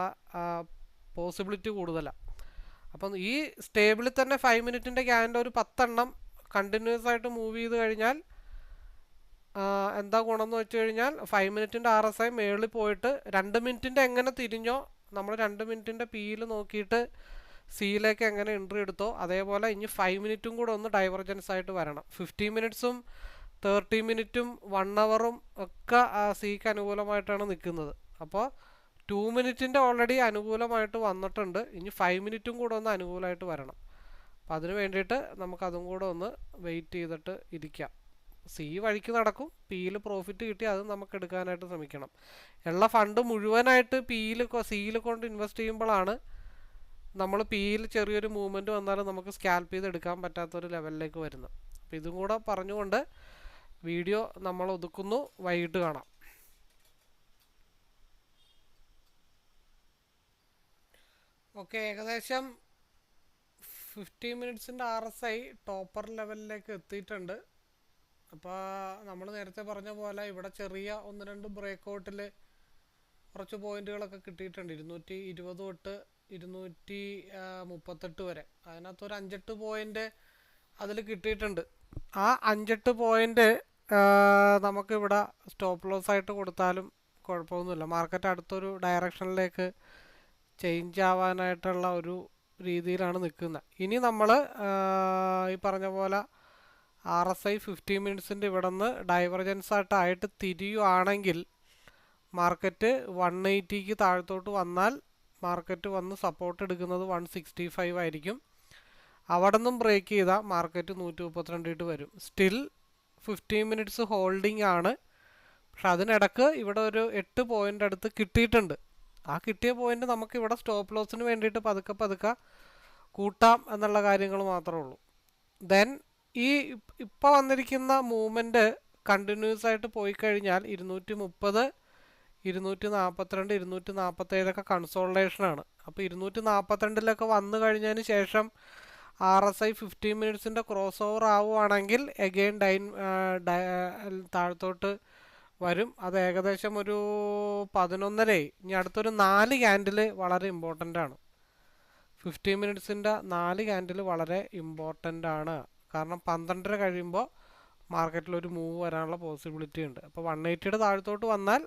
പോസിബിലിറ്റി കൂടുതലാണ്. അപ്പം ഈ സ്റ്റേബിളിൽ തന്നെ 5 മിനിറ്റിൻ്റെ ക്യാൻഡിൽ ഒരു 10 എണ്ണം കണ്ടിന്യൂസ് ആയിട്ട് മൂവ് ചെയ്ത് കഴിഞ്ഞാൽ എന്താ ഗുണമെന്ന് വെച്ച് കഴിഞ്ഞാൽ 5 മിനിറ്റിൻ്റെ RSI മേളിൽ പോയിട്ട് 2 മിനിറ്റിൻ്റെ എങ്ങനെ തിരിഞ്ഞോ നമ്മൾ 2 മിനിറ്റിൻ്റെ പിയിൽ നോക്കിയിട്ട് സിയിലേക്ക് എങ്ങനെ എൻട്രി എടുത്തോ അതേപോലെ ഇനി 5 മിനിറ്റും കൂടെ ഒന്ന് ഡൈവർജൻസ് ആയിട്ട് വരണം. 15 മിനിറ്റ്സും 30 മിനിറ്റും 1 അവറും ഒക്കെ സിക്ക് അനുകൂലമായിട്ടാണ് നിൽക്കുന്നത്. അപ്പോൾ 2 മിനിറ്റിൻ്റെ ഓൾറെഡി അനുകൂലമായിട്ട് വന്നിട്ടുണ്ട്. ഇനി 5 മിനിറ്റും കൂടെ ഒന്ന് അനുകൂലമായിട്ട് വരണം. അപ്പം അതിന് വേണ്ടിയിട്ട് നമുക്കതും കൂടെ ഒന്ന് വെയിറ്റ് ചെയ്തിട്ട് ഇരിക്കാം. സി വഴിക്ക് നടക്കും. പിയിൽ പ്രോഫിറ്റ് കിട്ടി അത് നമുക്ക് എടുക്കാനായിട്ട് ശ്രമിക്കണം. ഉള്ള ഫണ്ട് മുഴുവനായിട്ട് സിയിൽ കൊണ്ട് ഇൻവെസ്റ്റ് ചെയ്യുമ്പോഴാണ് നമ്മൾ പിയിൽ ചെറിയൊരു മൂവ്മെൻറ്റ് വന്നാലും നമുക്ക് സ്കാൽപ്പ് ചെയ്ത് എടുക്കാൻ പറ്റാത്തൊരു ലെവലിലേക്ക് വരുന്നത്. അപ്പോൾ ഇതും കൂടെ പറഞ്ഞുകൊണ്ട് വീഡിയോ നമ്മൾ ഒതുക്കുന്നു. വൈകിട്ട് കാണാം. ഓക്കെ, ഏകദേശം 15 മിനിറ്റ്സിൻ്റെ RSI ടോപ്പർ ലെവലിലേക്ക് എത്തിയിട്ടുണ്ട്. അപ്പോൾ നമ്മൾ നേരത്തെ പറഞ്ഞ പോലെ ഇവിടെ ചെറിയ 1-2 ബ്രേക്കൗട്ടിൽ കുറച്ച് പോയിന്റുകളൊക്കെ കിട്ടിയിട്ടുണ്ട്. 220 തൊട്ട് 238 വരെ. അതിനകത്ത് ഒരു 5-8 പോയിന്റ് അതിൽ കിട്ടിയിട്ടുണ്ട്. ആ 5-8 പോയിന്റ് നമുക്കിവിടെ സ്റ്റോപ്പ് ലോസ് ആയിട്ട് കൊടുത്താലും കുഴപ്പമൊന്നുമില്ല. മാർക്കറ്റ് അടുത്തൊരു ഡയറക്ഷനിലേക്ക് ചേഞ്ച് ആവാനായിട്ടുള്ള ഒരു രീതിയിലാണ് നിൽക്കുന്നത്. ഇനി നമ്മൾ ഈ പറഞ്ഞ പോലെ RSI 15 മിനിറ്റ്സിൻ്റെ ഇവിടെ നിന്ന് ഡൈവർജൻസ് ആയിട്ട് തിരിയുവാണെങ്കിൽ മാർക്കറ്റ് 180ക്ക് താഴത്തോട്ട് വന്നാൽ മാർക്കറ്റ് വന്ന് സപ്പോർട്ട് എടുക്കുന്നത് 165 ആയിരിക്കും. അവിടെ നിന്നും ബ്രേക്ക് ചെയ്താൽ മാർക്കറ്റ് 132 വരും. സ്റ്റിൽ 15 മിനിറ്റ്സ് ഹോൾഡിംഗ് ആണ്. പക്ഷെ അതിനിടക്ക് ഇവിടെ ഒരു 8 പോയിന്റ് അടുത്ത് കിട്ടിയിട്ടുണ്ട്. ആ കിട്ടിയ പോയിന്റ് നമുക്ക് ഇവിടെ സ്റ്റോപ്പ് ലോസിന് വേണ്ടിയിട്ട് പതുക്കെ കൂട്ടാം എന്നുള്ള കാര്യങ്ങൾ മാത്രമേ ഉള്ളൂ. ദെൻ ഈ ഇപ്പോൾ വന്നിരിക്കുന്ന മൂവ്മെൻറ്റ് കണ്ടിന്യൂസ് ആയിട്ട് പോയി കഴിഞ്ഞാൽ 230, 242, 247 കൺസോൾട്ടേഷനാണ്. അപ്പോൾ 242 വന്നു കഴിഞ്ഞതിന് ശേഷം RSI 15 മിനിറ്റ്സിൻ്റെ ക്രോസ് ഓവർ ആവുകയാണെങ്കിൽ എഗെയിൻ താഴത്തോട്ട് വരും. അത് ഏകദേശം ഒരു 11:30. ഇനി അടുത്തൊരു 4 ക്യാൻഡിൽ വളരെ ഇമ്പോർട്ടൻ്റ് ആണ്. 15 മിനിറ്റ്സിൻ്റെ 4 ക്യാൻഡിൽ വളരെ ഇമ്പോർട്ടൻ്റ് ആണ്. കാരണം 12:30 കഴിയുമ്പോൾ മാർക്കറ്റിലൊരു മൂവ് വരാനുള്ള പോസിബിലിറ്റി ഉണ്ട്. അപ്പോൾ 180യുടെ താഴത്തോട്ട് വന്നാൽ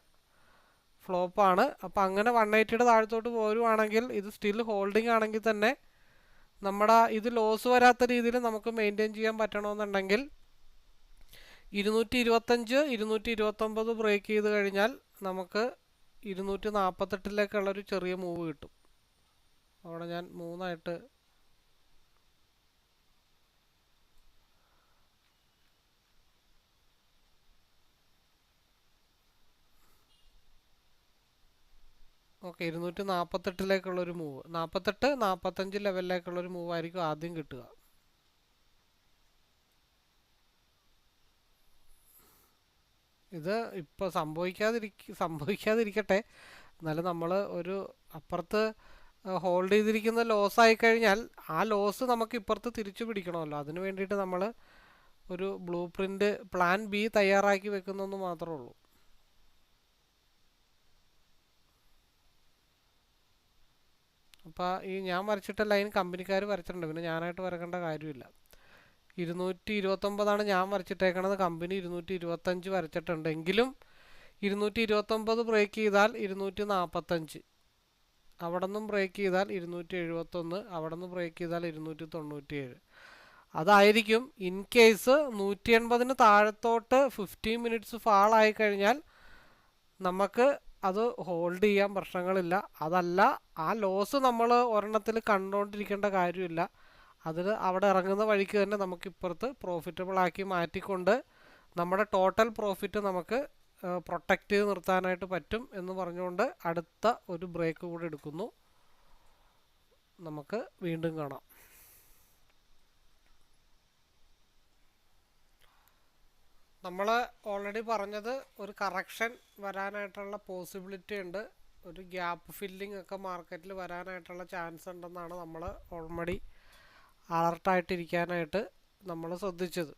ഫ്ലോപ്പാണ്. അപ്പോൾ അങ്ങനെ 180യുടെ താഴത്തോട്ട് പോരുവാണെങ്കിൽ ഇത് സ്റ്റിൽ ഹോൾഡിംഗ് ആണെങ്കിൽ തന്നെ നമ്മുടെ ഇത് ലോസ് വരാത്ത രീതിയിൽ നമുക്ക് മെയിൻറ്റെയിൻ ചെയ്യാൻ പറ്റണമെന്നുണ്ടെങ്കിൽ 225, 229 ബ്രേക്ക് ചെയ്ത് കഴിഞ്ഞാൽ നമുക്ക് 248-ലേക്കുള്ളൊരു ചെറിയ മൂവ് കിട്ടും. അവിടെ ഞാൻ 3 ആയിട്ട് ഓക്കെ, 248-ലേക്കുള്ളൊരു മൂവ്, 48-45 ലെവലിലേക്കുള്ളൊരു മൂവ് ആയിരിക്കും ആദ്യം കിട്ടുക. ഇത് ഇപ്പോൾ സംഭവിക്കാതിരിക്കട്ടെ, എന്നാലും നമ്മൾ ഒരു അപ്പുറത്ത് ഹോൾഡ് ചെയ്തിരിക്കുന്ന ലോസ് ആയി കഴിഞ്ഞാൽ ആ ലോസ് നമുക്ക് ഇപ്പുറത്ത് തിരിച്ചു പിടിക്കണമല്ലോ. അതിന് വേണ്ടിയിട്ട് നമ്മൾ ഒരു ബ്ലൂ പ്രിൻ്റ് പ്ലാൻ ബി തയ്യാറാക്കി വെക്കുന്നതെന്ന് മാത്രമേ ഉള്ളൂ. അപ്പോൾ ഈ ഞാൻ വരച്ചിട്ട ലൈൻ കമ്പനിക്കാർ വരച്ചിട്ടുണ്ട്, പിന്നെ ഞാനായിട്ട് വരക്കേണ്ട കാര്യമില്ല. 229 ഞാൻ വരച്ചിട്ടേക്കണത്, കമ്പനി 225 വരച്ചിട്ടുണ്ട്. എങ്കിലും 229 ബ്രേക്ക് ചെയ്താൽ 245, അവിടെ നിന്നും ബ്രേക്ക് ചെയ്താൽ 271, അവിടെ നിന്ന് ബ്രേക്ക് ചെയ്താൽ 297. അതായിരിക്കും ഇൻ കേസ് 180 താഴത്തോട്ട് 15 മിനിറ്റ്സ് ഫാൾ ആയി കഴിഞ്ഞാൽ നമുക്ക് അത് ഹോൾഡ് ചെയ്യാൻ പ്രശ്നങ്ങളില്ല. അതല്ല, ആ ലോസ് നമ്മൾ ഒരെണ്ണത്തിൽ കണ്ടുകൊണ്ടിരിക്കേണ്ട കാര്യമില്ല. അതിൽ അവിടെ ഇറങ്ങുന്ന വഴിക്ക് തന്നെ നമുക്ക് ഇപ്പുറത്ത് പ്രോഫിറ്റബിൾ ആക്കി മാറ്റിക്കൊണ്ട് നമ്മുടെ ടോട്ടൽ പ്രോഫിറ്റ് നമുക്ക് പ്രൊട്ടക്റ്റ് ചെയ്ത് നിർത്താനായിട്ട് പറ്റും എന്ന് പറഞ്ഞുകൊണ്ട് അടുത്ത ഒരു ബ്രേക്ക് കൂടെ എടുക്കുന്നു. നമുക്ക് വീണ്ടും കാണാം. നമ്മൾ ഓൾറെഡി പറഞ്ഞത് ഒരു കറക്ഷൻ വരാനായിട്ടുള്ള പോസിബിലിറ്റി ഉണ്ട്, ഒരു ഗ്യാപ്പ് ഫില്ലിംഗ് ഒക്കെ മാർക്കറ്റിൽ വരാനായിട്ടുള്ള ചാൻസ് ഉണ്ടെന്നാണ് നമ്മൾ ഓൾറെഡി അലർട്ടായിട്ടിരിക്കാനായിട്ട് നമ്മൾ ശ്രദ്ധിച്ചത്.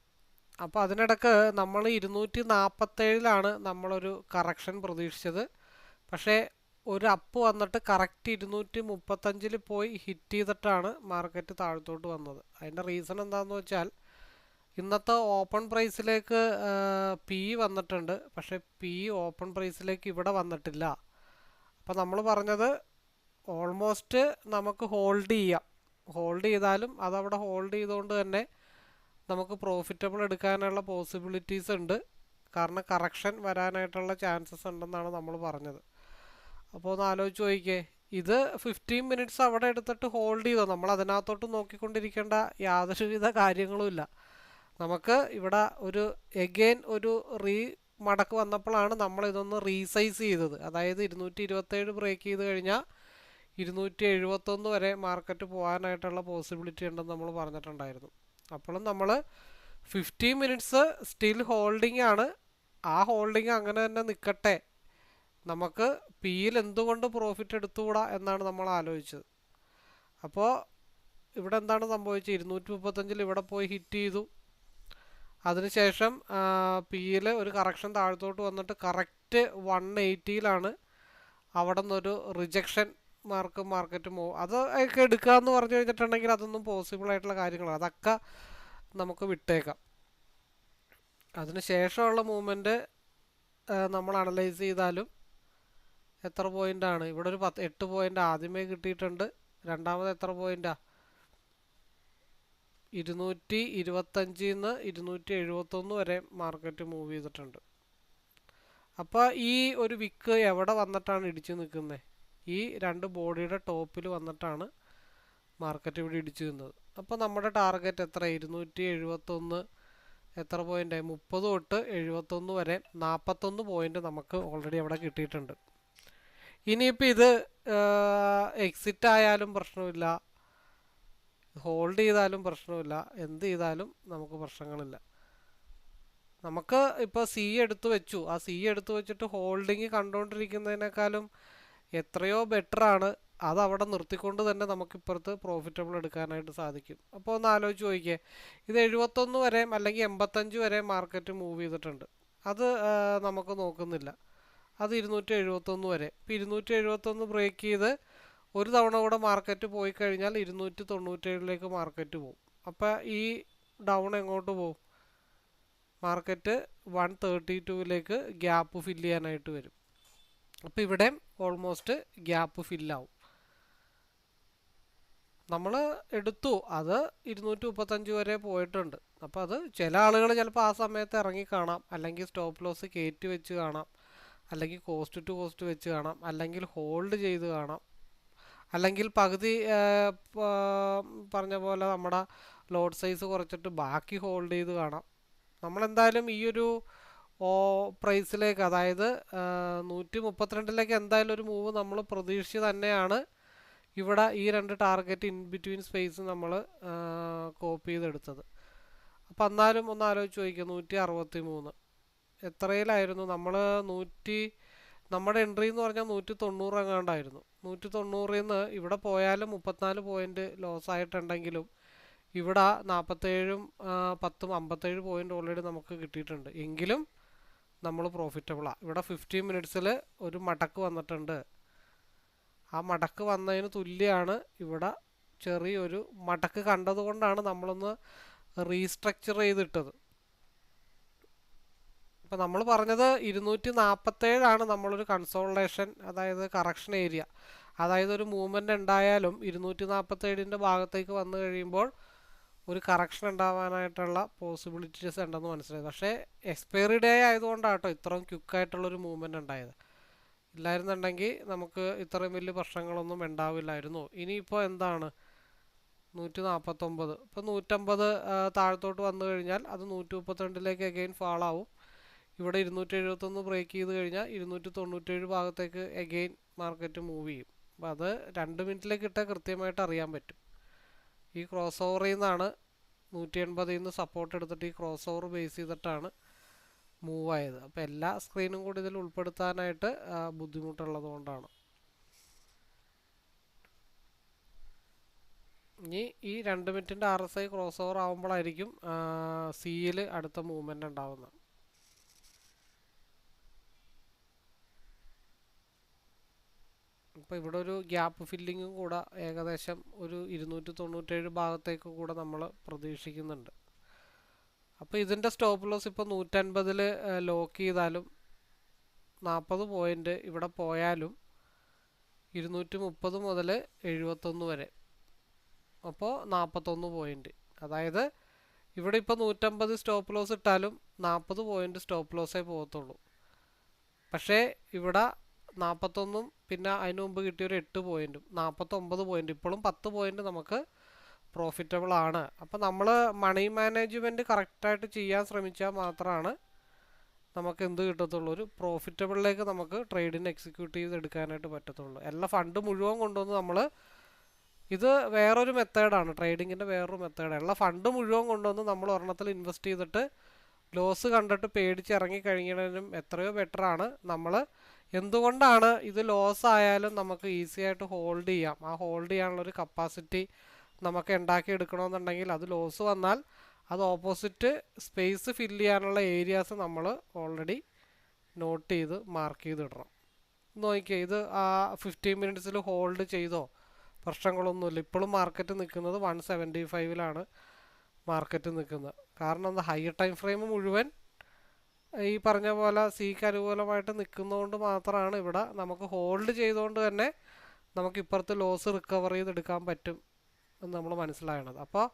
അപ്പോൾ അതിനിടക്ക് നമ്മൾ 247 നമ്മളൊരു കറക്ഷൻ പ്രതീക്ഷിച്ചത്. പക്ഷേ ഒരു അപ്പ് വന്നിട്ട് കറക്റ്റ് 235 പോയി ഹിറ്റ് ചെയ്തിട്ടാണ് മാർക്കറ്റ് താഴത്തോട്ട് വന്നത്. അതിൻ്റെ റീസൺ എന്താണെന്ന് വെച്ചാൽ ഇന്നത്തെ ഓപ്പൺ പ്രൈസിലേക്ക് പി വന്നിട്ടുണ്ട്, പക്ഷേ പി ഓപ്പൺ പ്രൈസിലേക്ക് ഇവിടെ വന്നിട്ടില്ല. അപ്പോൾ നമ്മൾ പറഞ്ഞത് ഓൾമോസ്റ്റ് നമുക്ക് ഹോൾഡ് ചെയ്യാം, ഹോൾഡ് ചെയ്താലും അതവിടെ ഹോൾഡ് ചെയ്തുകൊണ്ട് തന്നെ നമുക്ക് പ്രോഫിറ്റബിൾ എടുക്കാനുള്ള പോസിബിലിറ്റീസ് ഉണ്ട്, കാരണം കറക്ഷൻ വരാനായിട്ടുള്ള ചാൻസസ് ഉണ്ടെന്നാണ് നമ്മൾ പറഞ്ഞത്. അപ്പോൾ ഒന്ന് ആലോചിച്ച് നോക്കിക്കേ, ഇത് 15 മിനിറ്റ്സ് അവിടെ എടുത്തിട്ട് ഹോൾഡ് ചെയ്തോ, നമ്മൾ അതിനകത്തോട്ട് നോക്കിക്കൊണ്ടിരിക്കേണ്ട യാതൊരുവിധ കാര്യങ്ങളുമില്ല. നമുക്ക് ഇവിടെ ഒരു എഗെയിൻ ഒരു മടക്ക് വന്നപ്പോഴാണ് നമ്മൾ ഇതൊന്ന് റീസൈസ് ചെയ്തത്. അതായത് 227 ബ്രേക്ക് ചെയ്ത് കഴിഞ്ഞാൽ 271 വരെ മാർക്കറ്റ് പോകാനായിട്ടുള്ള പോസിബിലിറ്റി ഉണ്ടെന്ന് നമ്മൾ പറഞ്ഞിട്ടുണ്ടായിരുന്നു. അപ്പോഴും നമ്മൾ 15 മിനിറ്റ്സ് സ്റ്റിൽ ഹോൾഡിംഗ് ആണ്. ആ ഹോൾഡിംഗ് അങ്ങനെ തന്നെ നിൽക്കട്ടെ, നമുക്ക് പിയിൽ എന്തുകൊണ്ട് പ്രോഫിറ്റ് എടുത്തുകൂടാ എന്നാണ് നമ്മൾ ആലോചിച്ചത്. അപ്പോൾ ഇവിടെ എന്താണ് സംഭവിച്ചത്, 235 ഇവിടെ പോയി ഹിറ്റ് ചെയ്തു. അതിനുശേഷം പിയിൽ ഒരു കറക്ഷൻ താഴത്തോട്ട് വന്നിട്ട് കറക്റ്റ് 180 അവിടെ നിന്നൊരു റിജക്ഷൻ മാർക്കറ്റ് അതൊക്കെ എടുക്കുക എന്ന് പറഞ്ഞു കഴിഞ്ഞിട്ടുണ്ടെങ്കിൽ അതൊന്നും പോസിബിൾ ആയിട്ടുള്ള കാര്യങ്ങളാണ്, അതൊക്കെ നമുക്ക് വിട്ടേക്കാം. അതിന് ശേഷമുള്ള മൂവ്മെൻറ്റ് നമ്മൾ അനലൈസ് ചെയ്താലും എത്ര പോയിൻ്റാണ്, ഇവിടെ ഒരു 8 പോയിൻ്റ് ആദ്യമേ കിട്ടിയിട്ടുണ്ട്. രണ്ടാമത് എത്ര പോയിൻ്റാണ്, 225 271 വരെ മാർക്കറ്റ് മൂവ് ചെയ്തിട്ടുണ്ട്. അപ്പോൾ ഈ ഒരു വിക്ക് എവിടെ വന്നിട്ടാണ് ഇടിച്ചു നിൽക്കുന്നത്, ഈ രണ്ട് ബോഡിയുടെ ടോപ്പിൽ വന്നിട്ടാണ് മാർക്കറ്റ് ഇവിടെ ഇടിച്ചു നിന്നത്. അപ്പോൾ നമ്മുടെ ടാർഗറ്റ് എത്ര, 271 എത്ര പോയിൻ്റ്, 30 തൊട്ട് 71 വരെ 41 പോയിൻ്റ് നമുക്ക് ഓൾറെഡി അവിടെ കിട്ടിയിട്ടുണ്ട്. ഇനിയിപ്പോൾ ഇത് എക്സിറ്റ് ആയാലും പ്രശ്നമില്ല, ഹോൾഡ് ചെയ്താലും പ്രശ്നമില്ല, എന്ത് ചെയ്താലും നമുക്ക് പ്രശ്നങ്ങളില്ല. നമുക്ക് ഇപ്പോൾ സി എടുത്തു വെച്ചു, ആ സി എടുത്തു വെച്ചിട്ട് ഹോൾഡിങ് കണ്ടുകൊണ്ടിരിക്കുന്നതിനേക്കാളും എത്രയോ ബെറ്ററാണ് അതവിടെ നിർത്തിക്കൊണ്ട് തന്നെ നമുക്കിപ്പുറത്ത് പ്രോഫിറ്റബിൾ എടുക്കാനായിട്ട് സാധിക്കും. അപ്പോൾ ഒന്ന് ആലോചിച്ച് നോക്കിയേ, ഇത് 71 വരെ അല്ലെങ്കിൽ 85 വരെ മാർക്കറ്റ് മൂവ് ചെയ്തിട്ടുണ്ട്, അത് നമുക്ക് നോക്കുന്നില്ല. അത് 271 വരെ, ഇപ്പോൾ 271 ബ്രേക്ക് ചെയ്ത് ഒരു തവണ കൂടെ മാർക്കറ്റ് പോയി കഴിഞ്ഞാൽ 297 മാർക്കറ്റ് പോകും. അപ്പോൾ ഈ ഡൗൺ എങ്ങോട്ട് പോകും, മാർക്കറ്റ് 132 ഗ്യാപ്പ് ഫില്ല് ചെയ്യാനായിട്ട് വരും. അപ്പോൾ ഇവിടെ ഓൾമോസ്റ്റ് ഗ്യാപ്പ് ഫില്ലാവും. നമ്മൾ എടുത്തു, അത് 235 വരെ പോയിട്ടുണ്ട്. അപ്പോൾ അത് ചില ആളുകൾ ചിലപ്പോൾ ആ സമയത്ത് ഇറങ്ങി കാണാം, അല്ലെങ്കിൽ സ്റ്റോപ്പ് ലോസ് കയറ്റി വെച്ച് കാണാം, അല്ലെങ്കിൽ കോസ്റ്റ് ടു കോസ്റ്റ് വെച്ച് കാണാം, അല്ലെങ്കിൽ ഹോൾഡ് ചെയ്ത് കാണാം, അല്ലെങ്കിൽ പകുതി പറഞ്ഞ പോലെ നമ്മുടെ ലോഡ് സൈസ് കുറച്ചിട്ട് ബാക്കി ഹോൾഡ് ചെയ്ത് കാണാം. നമ്മളെന്തായാലും ഈ ഒരു പ്രൈസിലേക്ക്, അതായത് 132ലേക്ക് എന്തായാലും ഒരു മൂവ് നമ്മൾ പ്രതീക്ഷിച്ച് തന്നെയാണ് ഇവിടെ ഈ രണ്ട് ടാർഗറ്റ് ഇൻ ബിറ്റ്വീൻ സ്പേസ് നമ്മൾ കോപ്പി ചെയ്തെടുത്തത്. അപ്പം എന്നാലും ഒന്ന് ആലോചിച്ച് നോക്കിക്കുക, 163 എത്രയിലായിരുന്നു നമ്മൾ നമ്മുടെ എൻട്രി എന്ന് പറഞ്ഞാൽ 190 എങ്ങാണ്ടായിരുന്നു. 190 നിന്ന് ഇവിടെ പോയാലും 34 പോയിന്റ് ലോസ് ആയിട്ടുണ്ടെങ്കിലും ഇവിടെ 47ഉം 10ഉം 57 പോയിന്റ് ഓൾറെഡി നമുക്ക് കിട്ടിയിട്ടുണ്ട്. എങ്കിലും നമ്മൾ പ്രോഫിറ്റബിളാണ്. ഇവിടെ 15 മിനിറ്റ്സിൽ ഒരു മടക്ക് വന്നിട്ടുണ്ട്. ആ മടക്ക് വന്നതിന് തുല്യമാണ് ഇവിടെ ചെറിയൊരു മടക്ക് കണ്ടതുകൊണ്ടാണ് നമ്മളൊന്ന് റീസ്ട്രക്ചർ ചെയ്തിട്ടത്. ഇപ്പം നമ്മൾ പറഞ്ഞത് 247 നമ്മളൊരു കൺസോൾട്ടേഷൻ, അതായത് കറക്ഷൻ ഏരിയ, അതായത് ഒരു മൂവ്മെൻ്റ് ഉണ്ടായാലും 247ൻ്റെ ഭാഗത്തേക്ക് വന്നു കഴിയുമ്പോൾ ഒരു കറക്ഷൻ ഉണ്ടാവാനായിട്ടുള്ള പോസിബിലിറ്റീസ് ഉണ്ടെന്ന് മനസ്സിലായത്. പക്ഷേ എക്സ്പയറി ഡേ ആയതുകൊണ്ടാട്ടോ ഇത്രയും ക്വിക്കായിട്ടുള്ളൊരു മൂവ്മെൻ്റ് ഉണ്ടായത്. ഇല്ലായിരുന്നുണ്ടെങ്കിൽ നമുക്ക് ഇത്രയും വലിയ പ്രശ്നങ്ങളൊന്നും ഉണ്ടാവില്ലായിരുന്നു. ഇനിയിപ്പോൾ എന്താണ് 149, ഇപ്പോൾ 150 താഴത്തോട്ട് വന്നു കഴിഞ്ഞാൽ അത് 132ലേക്ക് അഗെയിൻ ഫാളാവും. ഇവിടെ 271 ബ്രേക്ക് ചെയ്ത് കഴിഞ്ഞാൽ 297 ഭാഗത്തേക്ക് അഗെയിൻ മാർക്കറ്റ് മൂവ് ചെയ്യും. അപ്പോൾ അത് 2 മിനിറ്റിലേക്ക് ഇട്ടാൽ കൃത്യമായിട്ട് അറിയാൻ പറ്റും. ഈ ക്രോസ് ഓവറിൽ നിന്നാണ് 180 നിന്ന് സപ്പോർട്ട് എടുത്തിട്ട് ഈ ക്രോസ് ഓവർ ബേസ് ചെയ്തിട്ടാണ് മൂവ് ആയത്. അപ്പോൾ എല്ലാ സ്ക്രീനും കൂടി ഇതിൽ ഉൾപ്പെടുത്താനായിട്ട് ബുദ്ധിമുട്ടുള്ളത് കൊണ്ടാണ്. ഇനി ഈ 2 മിനിറ്റിൻ്റെ RSI ക്രോസ് ഓവർ ആകുമ്പോഴായിരിക്കും സിയിൽ അടുത്ത മൂവ്മെൻ്റ് ഉണ്ടാവുന്നത്. ഇപ്പോൾ ഇവിടെ ഒരു ഗ്യാപ്പ് ഫില്ലിങ്ങും കൂടെ ഏകദേശം ഒരു 297 ഭാഗത്തേക്ക് കൂടെ നമ്മൾ പ്രതീക്ഷിക്കുന്നുണ്ട്. അപ്പോൾ ഇതിൻ്റെ സ്റ്റോപ്പ് ലോസ് ഇപ്പോൾ 150ൽ ലോക്ക് ചെയ്താലും 40 പോയിൻ്റ് ഇവിടെ പോയാലും 230 മുതൽ 71 വരെ, അപ്പോൾ 41 പോയിൻ്റ്. അതായത് ഇവിടെ ഇപ്പോൾ 150 സ്റ്റോപ്പ് ലോസ് ഇട്ടാലും 40 പോയിൻ്റ് സ്റ്റോപ്പ് ലോസേ പോകത്തുള്ളൂ. പക്ഷേ ഇവിടെ 41ഉം പിന്നെ അതിന് മുമ്പ് കിട്ടിയൊരു 8 പോയിൻറ്റും 49 പോയിൻ്റ്, ഇപ്പോഴും 10 പോയിൻ്റ് നമുക്ക് പ്രോഫിറ്റബിൾ ആണ്. അപ്പോൾ നമ്മൾ മണി മാനേജ്മെൻറ്റ് കറക്റ്റായിട്ട് ചെയ്യാൻ ശ്രമിച്ചാൽ മാത്രമാണ് നമുക്ക് എന്ത് കിട്ടത്തുള്ളൂ, ഒരു പ്രോഫിറ്റബിളിലേക്ക് നമുക്ക് ട്രേഡിന് എക്സിക്യൂട്ട് ചെയ്തെടുക്കാനായിട്ട് പറ്റത്തുള്ളൂ. എല്ലാ ഫണ്ട് മുഴുവൻ കൊണ്ടുവന്ന് നമ്മൾ, ഇത് വേറൊരു മെത്തേഡാണ്, ട്രേഡിങ്ങിൻ്റെ വേറൊരു മെത്തേഡ്. എല്ലാ ഫണ്ട് മുഴുവൻ കൊണ്ടുവന്ന് നമ്മൾ ഒരെണ്ണത്തിൽ ഇൻവെസ്റ്റ് ചെയ്തിട്ട് ലോസ് കണ്ടിട്ട് പേടിച്ച് ഇറങ്ങി കഴിയുന്നതിനും എത്രയോ ബെറ്ററാണ് നമ്മൾ. എന്തുകൊണ്ടാണ് ഇത് ലോസ് ആയാലും നമുക്ക് ഈസി ആയിട്ട് ഹോൾഡ് ചെയ്യാം, ആ ഹോൾഡ് ചെയ്യാനുള്ളൊരു കപ്പാസിറ്റി നമുക്ക് ഉണ്ടാക്കിയെടുക്കണമെന്നുണ്ടെങ്കിൽ അത് ലോസ് വന്നാൽ അത് ഓപ്പോസിറ്റ് സ്പേസ് ഫില്ല് ചെയ്യാനുള്ള ഏരിയാസ് നമ്മൾ ഓൾറെഡി നോട്ട് ചെയ്ത് മാർക്ക് ചെയ്തിടണം. നോക്കിയേ, ഇത് ആ 15 മിനിറ്റ്സിൽ ഹോൾഡ് ചെയ്തോ, പ്രശ്നങ്ങളൊന്നുമില്ല. ഇപ്പോഴും മാർക്കറ്റ് നിൽക്കുന്നത് 175ലാണ് മാർക്കറ്റ് നിൽക്കുന്നത്. കാരണം എന്താ, ഹയർ ടൈം ഫ്രെയിം മുഴുവൻ ഈ പറഞ്ഞ പോലെ സിക്ക് അനുകൂലമായിട്ട് നിൽക്കുന്നതുകൊണ്ട് മാത്രമാണ് ഇവിടെ നമുക്ക് ഹോൾഡ് ചെയ്തുകൊണ്ട് തന്നെ നമുക്ക് ഇപ്പുറത്ത് ലോസ് റിക്കവർ ചെയ്തെടുക്കാൻ പറ്റും എന്ന് നമ്മൾ മനസ്സിലാകണത്. അപ്പോൾ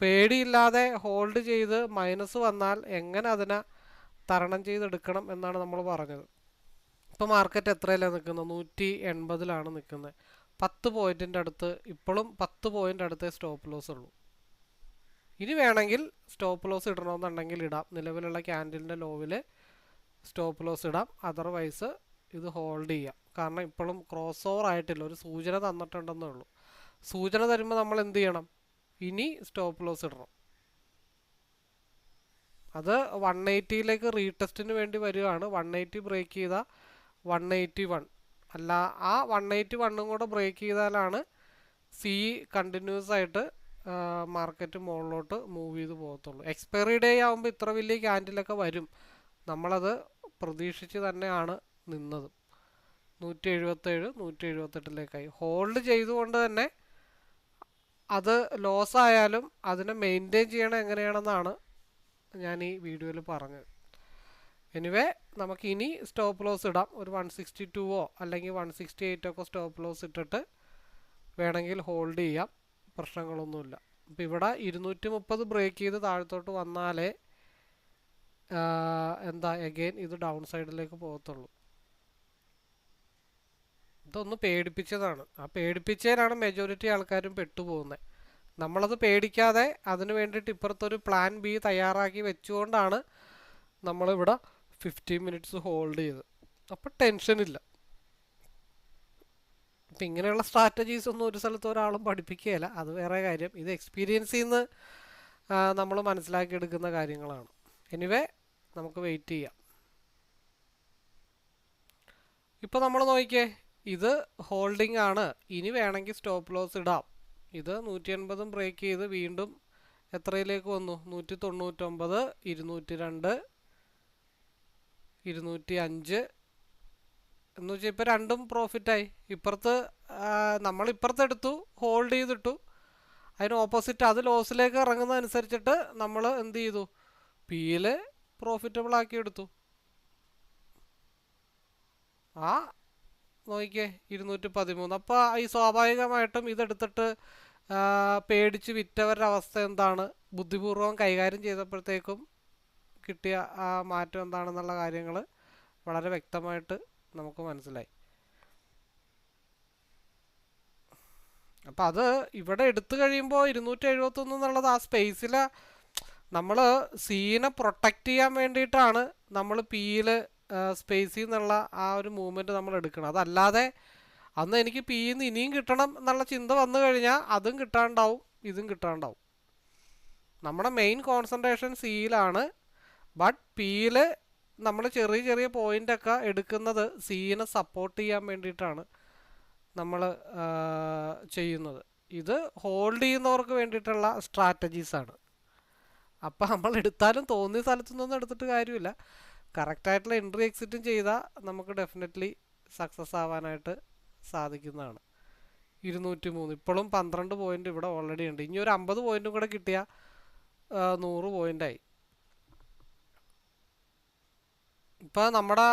പേടിയില്ലാതെ ഹോൾഡ് ചെയ്ത് മൈനസ് വന്നാൽ എങ്ങനെ അതിനെ തരണം ചെയ്തെടുക്കണം എന്നാണ് നമ്മൾ പറഞ്ഞത്. ഇപ്പോൾ മാർക്കറ്റ് എത്രയല്ലേ നിൽക്കുന്നത്, 180ലാണ് നിൽക്കുന്നത്. 10 പോയിൻറ്റിൻ്റെ അടുത്ത്, ഇപ്പോഴും 10 പോയിൻ്റ് അടുത്തേ സ്റ്റോപ്പ് ലോസ് ഉള്ളൂ. ഇനി വേണമെങ്കിൽ സ്റ്റോപ്പ് ലോസ് ഇടണമെന്നുണ്ടെങ്കിൽ ഇടാം, നിലവിലുള്ള ക്യാൻഡിലിൻ്റെ ലോവിൽ സ്റ്റോപ്പ് ലോസ് ഇടാം. അതർവൈസ് ഇത് ഹോൾഡ് ചെയ്യാം. കാരണം ഇപ്പോഴും ക്രോസ് ഓവർ ആയിട്ടില്ല, ഒരു സൂചന തന്നിട്ടുണ്ടെന്നേ ഉള്ളൂ. സൂചന തരുമ്പോൾ നമ്മൾ എന്ത് ചെയ്യണം, ഇനി സ്റ്റോപ്പ് ലോസ് ഇടണം. അത് 180ലേക്ക് റീടെസ്റ്റിന് വേണ്ടി വരികയാണ്. 180 ബ്രേക്ക് ചെയ്ത 181 അല്ല, ആ 181ഉം കൂടെ ബ്രേക്ക് ചെയ്താലാണ് സി കണ്ടിന്യൂസ് ആയിട്ട് മാർക്കറ്റ് മുകളിലോട്ട് മൂവ് ചെയ്ത് പോകത്തുള്ളൂ. എക്സ്പയറി ഡേ ആകുമ്പോൾ ഇത്ര വലിയ ക്യാൻഡിലൊക്കെ വരും, നമ്മളത് പ്രതീക്ഷിച്ച് തന്നെയാണ് നിന്നത്. 177 178ലേക്കായി ഹോൾഡ് ചെയ്തുകൊണ്ട് തന്നെ അത് ലോസ് ആയാലും അതിനെ മെയിൻറ്റെയിൻ ചെയ്യണം എങ്ങനെയാണെന്നാണ് ഞാൻ ഈ വീഡിയോയിൽ പറഞ്ഞത്. എനിവേ നമുക്ക് ഇനി സ്റ്റോപ്പ് ലോസ് ഇടാം. ഒരു 162 അല്ലെങ്കിൽ 168 ഒക്കെ സ്റ്റോപ്പ് ലോസ് ഇട്ടിട്ട് വേണമെങ്കിൽ ഹോൾഡ് ചെയ്യാം, പ്രശ്നങ്ങളൊന്നുമില്ല. അപ്പോൾ ഇവിടെ 230 ബ്രേക്ക് ചെയ്ത് താഴത്തോട്ട് വന്നാലേ എന്താ എഗെയിൻ ഇത് ഡൗൺ സൈഡിലേക്ക് പോകത്തുള്ളൂ. ഇതൊന്ന് പേടിപ്പിച്ചതാണ്. ആ പേടിപ്പിച്ചതിനാണ് മെജോറിറ്റി ആൾക്കാരും പെട്ടുപോകുന്നത്. നമ്മളത് പേടിക്കാതെ അതിന് വേണ്ടിയിട്ട് ഇപ്പുറത്തൊരു പ്ലാൻ ബി തയ്യാറാക്കി വെച്ചുകൊണ്ടാണ് നമ്മളിവിടെ 15 മിനിറ്റ്സ് ഹോൾഡ് ചെയ്ത്. അപ്പോൾ ടെൻഷനില്ല. അപ്പം ഇങ്ങനെയുള്ള സ്ട്രാറ്റജീസ് ഒന്നും ഒരു സ്ഥലത്ത് ഒരാളും പഠിപ്പിക്കുകയില്ല, അത് വേറെ കാര്യം. ഇത് എക്സ്പീരിയൻസിൽ നിന്ന് നമ്മൾ മനസ്സിലാക്കിയെടുക്കുന്ന കാര്യങ്ങളാണ്. എനിവേ, നമുക്ക് വെയിറ്റ് ചെയ്യാം. ഇപ്പോൾ നമ്മൾ നോക്കിയേ, ഇത് ഹോൾഡിംഗ് ആണ്. ഇനി വേണമെങ്കിൽ സ്റ്റോപ്പ് ലോസ് ഇടാം. ഇത് 180 ബ്രേക്ക് ചെയ്ത് വീണ്ടും എത്രയിലേക്ക് വന്നു? 199, 202, 205 എന്ന് വെച്ചാൽ ഇപ്പോൾ രണ്ടും പ്രോഫിറ്റായി. ഇപ്പുറത്ത് നമ്മളിപ്പുറത്തെടുത്തു, ഹോൾഡ് ചെയ്തിട്ടു. അതിന് ഓപ്പോസിറ്റ് അത് ലോസിലേക്ക് ഇറങ്ങുന്നതനുസരിച്ചിട്ട് നമ്മൾ എന്ത് ചെയ്തു? പിയിൽ പ്രോഫിറ്റബിൾ ആക്കി എടുത്തു. ആ നോക്കിക്കേ, 213. അപ്പോൾ ഈ സ്വാഭാവികമായിട്ടും ഇതെടുത്തിട്ട് പേടിച്ച് വിറ്റവരുടെ അവസ്ഥ എന്താണ്? ബുദ്ധിപൂർവ്വം കൈകാര്യം ചെയ്തപ്പോഴത്തേക്കും കിട്ടിയ ആ മാറ്റം എന്താണെന്നുള്ള കാര്യങ്ങൾ വളരെ വ്യക്തമായിട്ട് നമുക്ക് മനസ്സിലായി. അപ്പം അത് ഇവിടെ എടുത്തു കഴിയുമ്പോൾ 271 എന്നുള്ളത് ആ സ്പേസിൽ നമ്മൾ സീനെ പ്രൊട്ടക്റ്റ് ചെയ്യാൻ വേണ്ടിയിട്ടാണ് നമ്മൾ പിയിൽ സ്പേസിൽ നിന്നുള്ള ആ ഒരു മൂവ്മെൻറ്റ് നമ്മൾ എടുക്കണം. അതല്ലാതെ അന്ന് എനിക്ക് പിയിൽ നിന്ന് ഇനിയും കിട്ടണം എന്നുള്ള ചിന്ത വന്നു കഴിഞ്ഞാൽ അതും കിട്ടാണ്ടാവും, ഇതും കിട്ടാണ്ടാവും. നമ്മുടെ മെയിൻ കോൺസെൻട്രേഷൻ സിയിലാണ്. ബട്ട് പിയിൽ നമ്മൾ ചെറിയ ചെറിയ പോയിൻ്റൊക്കെ എടുക്കുന്നത് സീനെ സപ്പോർട്ട് ചെയ്യാൻ വേണ്ടിയിട്ടാണ് നമ്മൾ ചെയ്യുന്നത്. ഇത് ഹോൾഡ് ചെയ്യുന്നവർക്ക് വേണ്ടിയിട്ടുള്ള സ്ട്രാറ്റജീസാണ്. അപ്പം നമ്മൾ എടുത്താലും തോന്നിയ സ്ഥലത്തു നിന്നൊന്നും എടുത്തിട്ട് കാര്യമില്ല. കറക്റ്റായിട്ടുള്ള എൻട്രി എക്സിറ്റും ചെയ്താൽ നമുക്ക് ഡെഫിനറ്റ്ലി സക്സസ് ആവാനായിട്ട് സാധിക്കുന്നതാണ്. 203 ഇപ്പോഴും 12 പോയിൻ്റ് ഇവിടെ ഓൾറെഡി ഉണ്ട്. ഇനി ഒരു 50 പോയിൻറ്റും കൂടെ കിട്ടിയാൽ 100 പോയിൻ്റായി. ഇപ്പോൾ നമ്മുടെ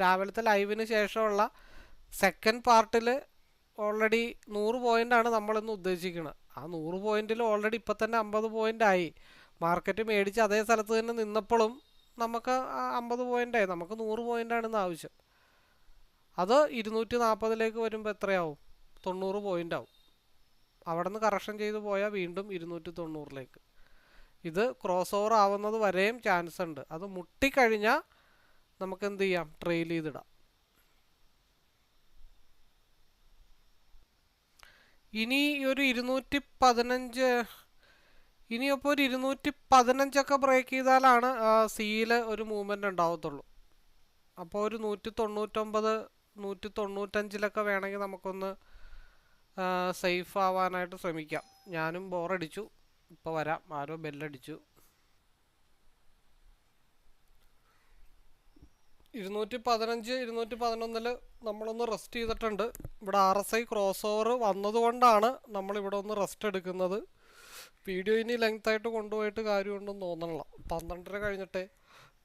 രാവിലത്തെ ലൈവിന് ശേഷമുള്ള സെക്കൻഡ് പാർട്ടിൽ ഓൾറെഡി 100 പോയിൻ്റാണ് നമ്മളിന്ന് ഉദ്ദേശിക്കുന്നത്. ആ 100 പോയിൻറ്റിൽ ഓൾറെഡി ഇപ്പം തന്നെ 50 പോയിൻ്റായി. മാർക്കറ്റ് മേടിച്ച് അതേ സ്ഥലത്ത് തന്നെ നിന്നപ്പോഴും നമുക്ക് 50 പോയിൻ്റായി. നമുക്ക് 100 പോയിൻ്റാണെന്ന് ആവശ്യം. അത് 240 വരുമ്പോൾ എത്രയാവും? 90 പോയിൻ്റാവും. അവിടെ നിന്ന് കറക്ഷൻ ചെയ്ത് പോയാൽ വീണ്ടും 290. ഇത് ക്രോസ് ഓവർ ആവുന്നത് വരെയും ചാൻസ് ഉണ്ട്. അത് മുട്ടിക്കഴിഞ്ഞാൽ നമുക്ക് എന്ത് ചെയ്യാം? ട്രെയിൽ ചെയ്തിടാം. ഇനി ഒരു 215, ഇനിയിപ്പോൾ ഒരു 215 ബ്രേക്ക് ചെയ്താലാണ് സിയിൽ ഒരു മൂവ്മെൻറ്റ് ഉണ്ടാവത്തുള്ളൂ. അപ്പോൾ ഒരു 199, 195 വേണമെങ്കിൽ നമുക്കൊന്ന് സേഫ് ആവാനായിട്ട് ശ്രമിക്കാം. ഞാനും ബോറടിച്ചു. ഇപ്പോൾ വരാം, ആരോ ബെല്ലടിച്ചു. 215, 211 നമ്മളൊന്ന് റെസ്റ്റ് ചെയ്തിട്ടുണ്ട്. ഇവിടെ RSI ക്രോസ് ഓവർ വന്നതുകൊണ്ടാണ് നമ്മളിവിടെ ഒന്ന് റെസ്റ്റ് എടുക്കുന്നത്. വീഡിയോ ഇനി ലെങ്തായിട്ട് കൊണ്ടുപോയിട്ട് കാര്യമുണ്ടെന്ന് തോന്നണില്ല. 12:30 കഴിഞ്ഞിട്ടേ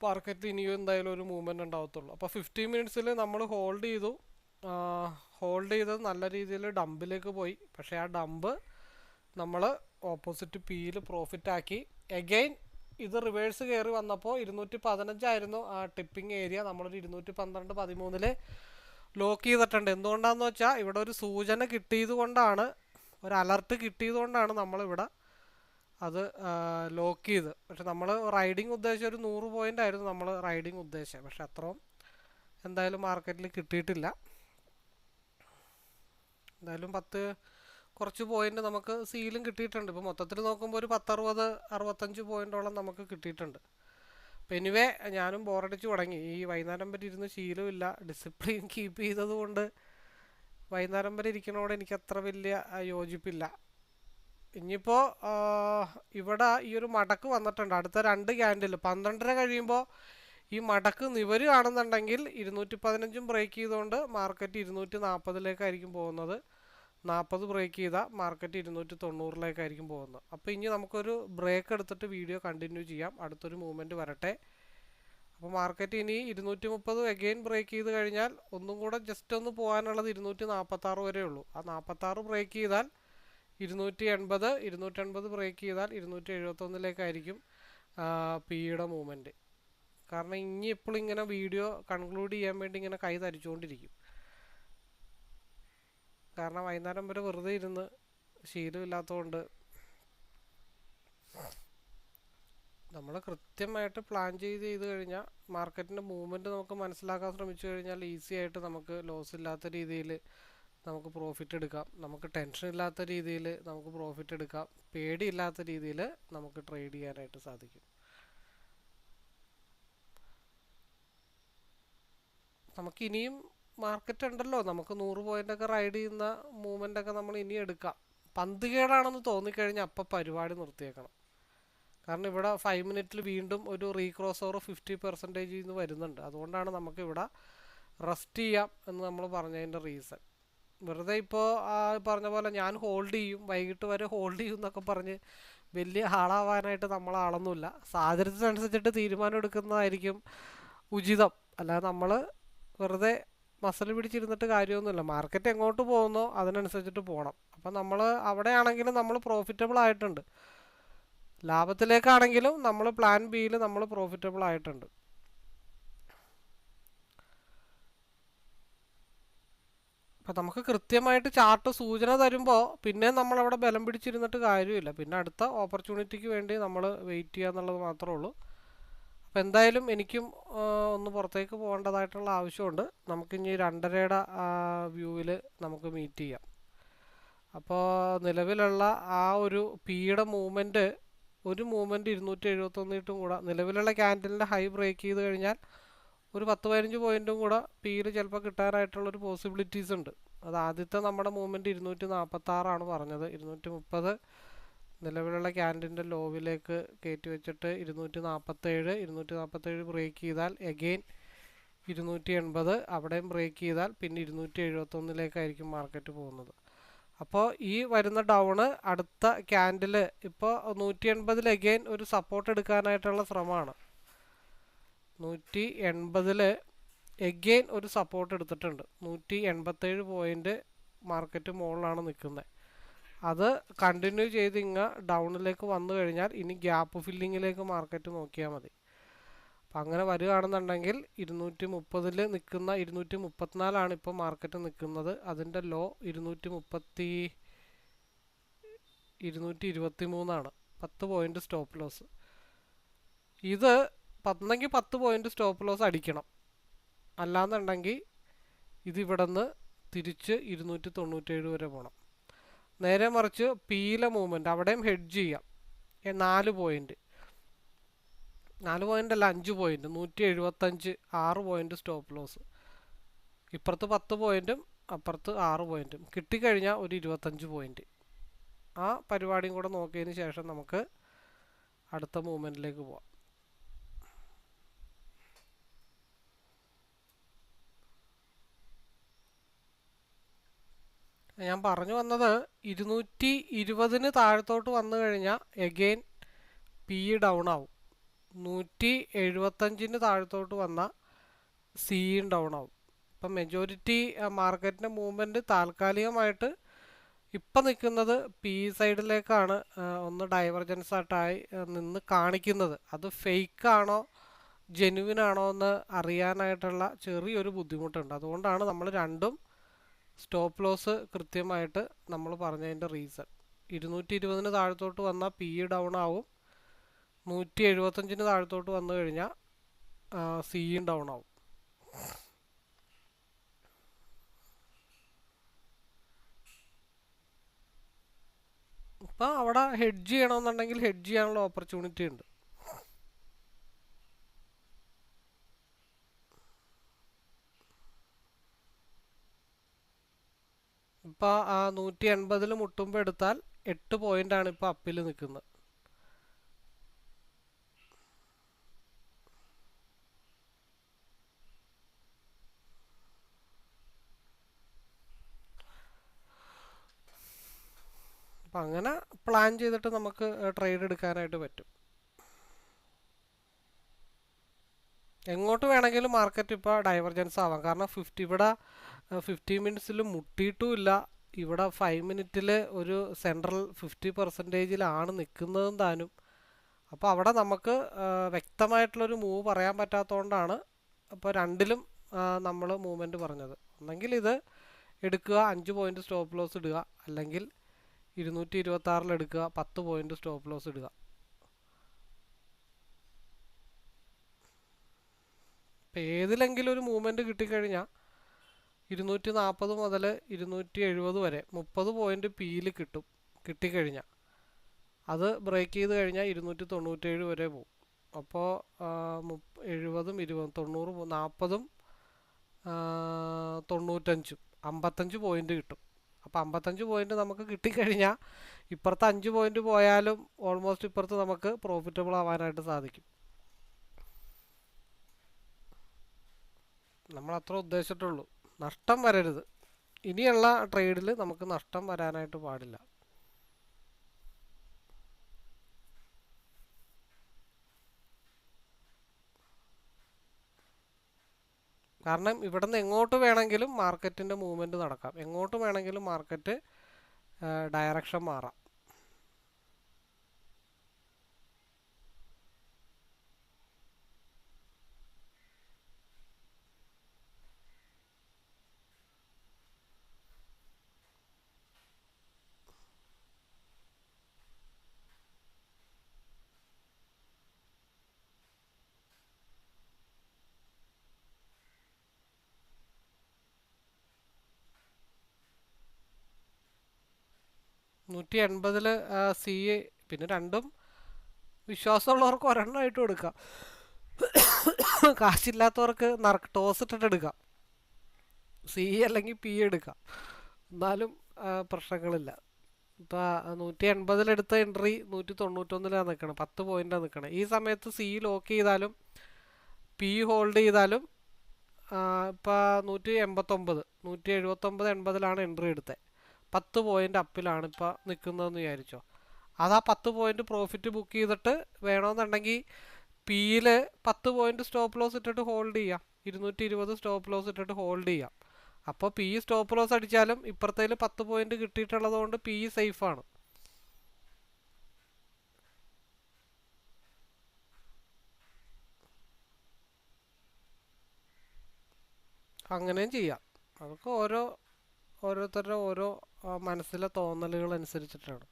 മാർക്കറ്റ് ഇനിയും എന്തായാലും ഒരു മൂവ്മെൻറ്റ് ഉണ്ടാവത്തുള്ളൂ. അപ്പോൾ 15 മിനിറ്റ്സിൽ നമ്മൾ ഹോൾഡ് ചെയ്തു. ഹോൾഡ് ചെയ്തത് നല്ല രീതിയിൽ ഡംപിലേക്ക് പോയി. പക്ഷേ ആ ഡംപ് നമ്മൾ ഓപ്പോസിറ്റ് പിയിൽ പ്രോഫിറ്റാക്കി. എഗെയിൻ ഇത് റിവേഴ്സ് കയറി വന്നപ്പോൾ 215 ആയിരുന്നു ആ ടിപ്പിംഗ് ഏരിയ. നമ്മളൊരു 212, 13 ലോക്ക് ചെയ്തിട്ടുണ്ട്. എന്തുകൊണ്ടാണെന്ന് വെച്ചാൽ ഇവിടെ ഒരു സൂചന കിട്ടിയത് കൊണ്ടാണ്, ഒരു അലർട്ട് കിട്ടിയത് കൊണ്ടാണ് നമ്മളിവിടെ അത് ലോക്ക് ചെയ്ത്. പക്ഷെ നമ്മൾ റൈഡിങ് ഉദ്ദേശിച്ച ഒരു 100 പോയിൻ്റ് ആയിരുന്നു നമ്മൾ റൈഡിങ് ഉദ്ദേശിച്ചത്. പക്ഷെ അത്രയും എന്തായാലും മാർക്കറ്റിൽ കിട്ടിയിട്ടില്ല. എന്തായാലും കുറച്ച് പോയിൻ്റ് നമുക്ക് സീലും കിട്ടിയിട്ടുണ്ട്. ഇപ്പോൾ മൊത്തത്തിൽ നോക്കുമ്പോൾ ഒരു 10, 60, 65 പോയിൻ്റോളം നമുക്ക് കിട്ടിയിട്ടുണ്ട്. അപ്പോൾ എനിവേ, ഞാനും ബോറടിച്ച് തുടങ്ങി. ഈ വൈകുന്നേരം വരെ ഇരുന്ന് ശീലമില്ല. ഡിസിപ്ലിൻ കീപ്പ് ചെയ്തത് കൊണ്ട് വൈകുന്നേരം വരെ ഇരിക്കണോട് എനിക്ക് അത്ര വലിയ യോജിപ്പില്ല. ഇനിയിപ്പോൾ ഇവിടെ ഈ ഒരു മടക്ക് വന്നിട്ടുണ്ട്. അടുത്ത 2 ക്യാൻഡിൽ 12:30 കഴിയുമ്പോൾ ഈ മടക്ക് നിവരുകയാണെന്നുണ്ടെങ്കിൽ 215 ബ്രേക്ക് ചെയ്തുകൊണ്ട് മാർക്കറ്റ് 240 പോകുന്നത്. 40 ബ്രേക്ക് ചെയ്താൽ മാർക്കറ്റ് 290 പോകുന്നത്. അപ്പോൾ ഇനി നമുക്കൊരു ബ്രേക്ക് എടുത്തിട്ട് വീഡിയോ കണ്ടിന്യൂ ചെയ്യാം. അടുത്തൊരു മൂവ്മെൻറ്റ് വരട്ടെ. അപ്പോൾ മാർക്കറ്റ് ഇനി 230 എഗെയിൻ ബ്രേക്ക് ചെയ്ത് കഴിഞ്ഞാൽ ഒന്നും കൂടെ ജസ്റ്റ് ഒന്ന് പോകാനുള്ളത് 246 വരെ ഉള്ളൂ. ആ 46 ബ്രേക്ക് ചെയ്താൽ 280, 280 ബ്രേക്ക് ചെയ്താൽ 271 പിയുടെ മൂവ്മെൻറ്റ്. കാരണം ഇനി എപ്പോഴും ഇങ്ങനെ വീഡിയോ കൺക്ലൂഡ് ചെയ്യാൻ വേണ്ടി ഇങ്ങനെ കൈ തരിച്ചുകൊണ്ടിരിക്കും. കാരണം വൈകുന്നേരം വരെ വെറുതെ ഇരുന്ന് ശീലമില്ലാത്തതുകൊണ്ട് നമ്മൾ കൃത്യമായിട്ട് പ്ലാൻ ചെയ്ത് കഴിഞ്ഞാൽ മാർക്കറ്റിൻ്റെ മൂവ്മെൻറ്റ് നമുക്ക് മനസ്സിലാക്കാൻ ശ്രമിച്ചു കഴിഞ്ഞാൽ ഈസി ആയിട്ട് നമുക്ക് ലോസ് ഇല്ലാത്ത രീതിയിൽ നമുക്ക് പ്രോഫിറ്റ് എടുക്കാം. നമുക്ക് ടെൻഷൻ ഇല്ലാത്ത രീതിയിൽ നമുക്ക് പ്രോഫിറ്റ് എടുക്കാം. പേടിയില്ലാത്ത രീതിയിൽ നമുക്ക് ട്രേഡ് ചെയ്യാനായിട്ട് സാധിക്കും. നമുക്ക് ഇനിയും മാർക്കറ്റ് ഉണ്ടല്ലോ, നമുക്ക് 100 പോയിൻ്റൊക്കെ റൈഡ് ചെയ്യുന്ന മൂവ്മെൻ്റൊക്കെ നമ്മൾ ഇനി എടുക്കാം. പന്ത് കേടാണെന്ന് തോന്നിക്കഴിഞ്ഞാൽ അപ്പം പരിപാടി നിർത്തിയേക്കണം. കാരണം ഇവിടെ 5 മിനിറ്റിൽ വീണ്ടും ഒരു റീക്രോസ് ഓവർ 50% നിന്ന് വരുന്നുണ്ട്. അതുകൊണ്ടാണ് നമുക്കിവിടെ റെസ്റ്റ് ചെയ്യാം എന്ന് നമ്മൾ പറഞ്ഞതിൻ്റെ റീസൺ. വെറുതെ ഇപ്പോൾ പറഞ്ഞ പോലെ ഞാൻ ഹോൾഡ് ചെയ്യും, വൈകിട്ട് വരെ ഹോൾഡ് ചെയ്യും എന്നൊക്കെ പറഞ്ഞ് വലിയ ആളാവാനായിട്ട് നമ്മൾ ആളൊന്നുമില്ല. സാഹചര്യത്തിനനുസരിച്ചിട്ട് തീരുമാനം എടുക്കുന്നതായിരിക്കും ഉചിതം. അല്ലാതെ നമ്മൾ വെറുതെ മസിൽ പിടിച്ചിരുന്നിട്ട് കാര്യമൊന്നുമില്ല. മാർക്കറ്റ് എങ്ങോട്ട് പോകുന്നോ അതിനനുസരിച്ചിട്ട് പോകണം. അപ്പം നമ്മൾ അവിടെയാണെങ്കിലും നമ്മൾ പ്രോഫിറ്റബിൾ ആയിട്ടുണ്ട്. ലാഭത്തിലേക്കാണെങ്കിലും നമ്മൾ പ്ലാൻ ബിയിൽ നമ്മൾ പ്രോഫിറ്റബിൾ ആയിട്ടുണ്ട്. അപ്പം നമുക്ക് കൃത്യമായിട്ട് ചാർട്ട് സൂചന തരുമ്പോൾ പിന്നെ നമ്മളവിടെ ബലം പിടിച്ചിരുന്നിട്ട് കാര്യമില്ല. പിന്നെ അടുത്ത ഓപ്പർച്യൂണിറ്റിക്ക് വേണ്ടി നമ്മൾ വെയിറ്റ് ചെയ്യുക എന്നുള്ളത് മാത്രമേ ഉള്ളൂ. അപ്പോൾ എന്തായാലും എനിക്കും ഒന്ന് പുറത്തേക്ക് പോകേണ്ടതായിട്ടുള്ള ആവശ്യമുണ്ട്. നമുക്കിനി 2:30യുടെ വ്യൂവിൽ നമുക്ക് മീറ്റ് ചെയ്യാം. അപ്പോൾ നിലവിലുള്ള ആ ഒരു പിയുടെ മൂവ്മെൻറ്റ്, ഒരു മൂവ്മെൻറ്റ് 271 കൂടെ നിലവിലുള്ള ക്യാൻഡലിൻ്റെ ഹൈ ബ്രേക്ക് ചെയ്ത് കഴിഞ്ഞാൽ ഒരു 10-15 പോയിൻറ്റും കൂടെ പിയിൽ ചിലപ്പോൾ കിട്ടാനായിട്ടുള്ളൊരു പോസിബിലിറ്റീസ് ഉണ്ട്. അത് ആദ്യത്തെ നമ്മുടെ മൂവ്മെൻറ്റ് 246 പറഞ്ഞത്. 230 നിലവിലുള്ള ക്യാൻഡലിൻ്റെ ലോവിലേക്ക് കയറ്റി വെച്ചിട്ട് 247 ബ്രേക്ക് ചെയ്താൽ എഗെയിൻ 280, അവിടെയും ബ്രേക്ക് ചെയ്താൽ പിന്നെ 271 മാർക്കറ്റ് പോകുന്നത്. അപ്പോൾ ഈ വരുന്ന ഡൗണ് അടുത്ത ക്യാൻഡിൽ ഇപ്പോൾ 180 എഗെയിൻ ഒരു സപ്പോർട്ട് എടുക്കാനായിട്ടുള്ള ശ്രമമാണ്. 180 എഗെയിൻ ഒരു സപ്പോർട്ട് എടുത്തിട്ടുണ്ട്. 187 പോയിൻ്റ് മാർക്കറ്റ് മുകളിലാണ് നിൽക്കുന്നത്. അത് കണ്ടിന്യൂ ചെയ്ത് ഡൗണിലേക്ക് വന്നു കഴിഞ്ഞാൽ ഇനി ഗ്യാപ്പ് ഫില്ലിങ്ങിലേക്ക് മാർക്കറ്റ് നോക്കിയാൽ മതി. അപ്പം അങ്ങനെ വരികയാണെന്നുണ്ടെങ്കിൽ 230 നിൽക്കുന്ന 234 ഇപ്പോൾ മാർക്കറ്റ് നിൽക്കുന്നത്. അതിൻ്റെ ലോ 223 10 പോയിൻ്റ് സ്റ്റോപ്പ് ലോസ്. ഇത് 10 പോയിൻ്റ് സ്റ്റോപ്പ് ലോസ് അടിക്കണം. അല്ലാന്നുണ്ടെങ്കിൽ ഇതിവിടെ നിന്ന് തിരിച്ച് 297 വരെ പോകണം. നേരെ മറിച്ച് പിയിലെ മൂവ്മെൻറ്റ് അവിടെയും ഹെഡ്ജ് ചെയ്യാം. 4 point 5 point 175 6 point stop loss. ഇപ്പുറത്ത് 10 പോയിൻറ്റും അപ്പുറത്ത് 6 പോയിൻറ്റും കിട്ടിക്കഴിഞ്ഞാൽ ഒരു 25 പോയിൻ്റ്. ആ പരിപാടിയും കൂടെ നോക്കിയതിന് ശേഷം നമുക്ക് അടുത്ത മൂവ്മെൻറ്റിലേക്ക് പോവാം. ഞാൻ പറഞ്ഞു വന്നത് 220 താഴത്തോട്ട് വന്നു കഴിഞ്ഞാൽ എഗെയിൻ പി ഡൗൺ ആവും. 175 താഴത്തോട്ട് വന്നാൽ സിയും ഡൗൺ ആവും. ഇപ്പം മെജോറിറ്റി മാർക്കറ്റിൻ്റെ മൂവ്മെൻറ്റ് താൽക്കാലികമായിട്ട് ഇപ്പം നിൽക്കുന്നത് പി സൈഡിലേക്കാണ്. ഒന്ന് ഡൈവർജൻസ് ആയിട്ടായി നിന്ന് കാണിക്കുന്നത്. അത് ഫേക്കാണോ ജെനുവിനാണോ എന്ന് അറിയാനായിട്ടുള്ള ചെറിയൊരു ബുദ്ധിമുട്ടുണ്ട്. അതുകൊണ്ടാണ് നമ്മൾ രണ്ടും സ്റ്റോപ്പ് ലോസ് കൃത്യമായിട്ട് നമ്മൾ പറഞ്ഞതിൻ്റെ റീസൺ. 220 താഴത്തോട്ട് വന്നാൽ പി ഡൗൺ ആവും. 175 താഴത്തോട്ട് വന്നു കഴിഞ്ഞാൽ സിയും ഡൗൺ ആവും. ഇപ്പം അവിടെ ഹെഡ്ജ് ചെയ്യണമെന്നുണ്ടെങ്കിൽ ഹെഡ്ജ് ചെയ്യാനുള്ള ഓപ്പർച്യൂണിറ്റി ഉണ്ട്. ഇപ്പോൾ 180 മുട്ടുമ്പോൾ എടുത്താൽ 8 പോയിൻ്റാണ് ഇപ്പോൾ അപ്പിൽ നിൽക്കുന്നത്. അപ്പം അങ്ങനെ പ്ലാൻ ചെയ്തിട്ട് നമുക്ക് ട്രേഡ് എടുക്കാനായിട്ട് പറ്റും. എങ്ങോട്ട് വേണമെങ്കിലും മാർക്കറ്റ് ഇപ്പോൾ ഡൈവർജൻസ് ആവാം. കാരണം ഇവിടെ 50 മിനിറ്റ്സിൽ മുട്ടിയിട്ടുമില്ല. ഇവിടെ 5 മിനിറ്റിൽ ഒരു സെൻട്രൽ 50%-ലാണ് നിൽക്കുന്നതും താനും. അപ്പോൾ അവിടെ നമുക്ക് വ്യക്തമായിട്ടുള്ളൊരു മൂവ് പറയാൻ പറ്റാത്തതുകൊണ്ടാണ് അപ്പോൾ രണ്ടിലും നമ്മൾ മൂവ്മെൻറ്റ് പറഞ്ഞത്. ഒന്നെങ്കിൽ ഇത് എടുക്കുക, 5 പോയിൻ്റ് സ്റ്റോപ്പ് ലോസ് ഇടുക, അല്ലെങ്കിൽ 226 എടുക്കുക, 10 പോയിൻ്റ് സ്റ്റോപ്പ് ലോസ് ഇടുക. അപ്പോൾ ഏതിലെങ്കിലും ഒരു മൂവ്മെൻറ്റ് കിട്ടിക്കഴിഞ്ഞാൽ 240 മുതൽ 270 വരെ 30 പോയിന്റ് പിയിൽ കിട്ടിക്കഴിഞ്ഞാൽ അത് ബ്രേക്ക് ചെയ്ത് കഴിഞ്ഞാൽ 297 വരെ പോകും. അപ്പോൾ 70ഉം 20ഉം 90 40ഉം 95ഉം 55 പോയിന്റ് കിട്ടും. അപ്പോൾ 55 പോയിന്റ് നമുക്ക് കിട്ടിക്കഴിഞ്ഞാൽ ഇപ്പുറത്ത് 5 പോയിന്റ് പോയാലും ഓൾമോസ്റ്റ് ഇപ്പുറത്ത് നമുക്ക് പ്രോഫിറ്റബിൾ ആവാനായിട്ട് സാധിക്കും. നമ്മൾ അത്ര ഉദ്ദേശിച്ചിട്ടുള്ളൂ, നഷ്ടം വരരുത്. ഇനിയുള്ള ട്രേഡിൽ നമുക്ക് നഷ്ടം വരാനായിട്ട് പാടില്ല. കാരണം ഇവിടെ നിന്ന് എങ്ങോട്ട് വേണമെങ്കിലും മാർക്കറ്റിൻ്റെ മൂവ്മെൻറ്റ് നടക്കാം, എങ്ങോട്ട് വേണമെങ്കിലും മാർക്കറ്റ് ഡയറക്ഷൻ മാറാം. $180 സി, പിന്നെ രണ്ടും വിശ്വാസമുള്ളവർക്ക് ഒരെണ്ണമായിട്ട് കൊടുക്കാം, കാശില്ലാത്തവർക്ക് ടോസ് ഇട്ടിട്ട് എടുക്കാം, സി അല്ലെങ്കിൽ പി എടുക്കാം, എന്നാലും പ്രശ്നങ്ങളില്ല. ഇപ്പോൾ 180 എടുത്ത എൻട്രി 191 നിൽക്കണം, 10 പോയിന്റാണ് നിൽക്കണം. ഈ സമയത്ത് സി ലോക്ക് ചെയ്താലും പി ഹോൾഡ് ചെയ്താലും ഇപ്പോൾ 179 179.80 എൻട്രി എടുത്തത്, 10 പോയിന്റ് അപ്പിലാണ് ഇപ്പോൾ നിൽക്കുന്നതെന്ന് വിചാരിച്ചോ. അത് ആ 10 പോയിന്റ് പ്രോഫിറ്റ് ബുക്ക് ചെയ്തിട്ട് വേണമെന്നുണ്ടെങ്കിൽ പിയിൽ 10 പോയിന്റ് സ്റ്റോപ്പ് ലോസ് ഇട്ടിട്ട് ഹോൾഡ് ചെയ്യാം, 220 സ്റ്റോപ്പ് ലോസ് ഇട്ടിട്ട് ഹോൾഡ് ചെയ്യാം. അപ്പോൾ പി സ്റ്റോപ്പ് ലോസ് അടിച്ചാലും ഇപ്പുറത്തേൽ 10 പോയിന്റ് കിട്ടിയിട്ടുള്ളത് കൊണ്ട് പി സേഫാണ്. അങ്ങനെയും ചെയ്യാം, അതൊക്കെ ഓരോരുത്തരുടെ ഓരോ മനസ്സിലെ തോന്നലുകൾ അനുസരിച്ചിട്ടാണ്.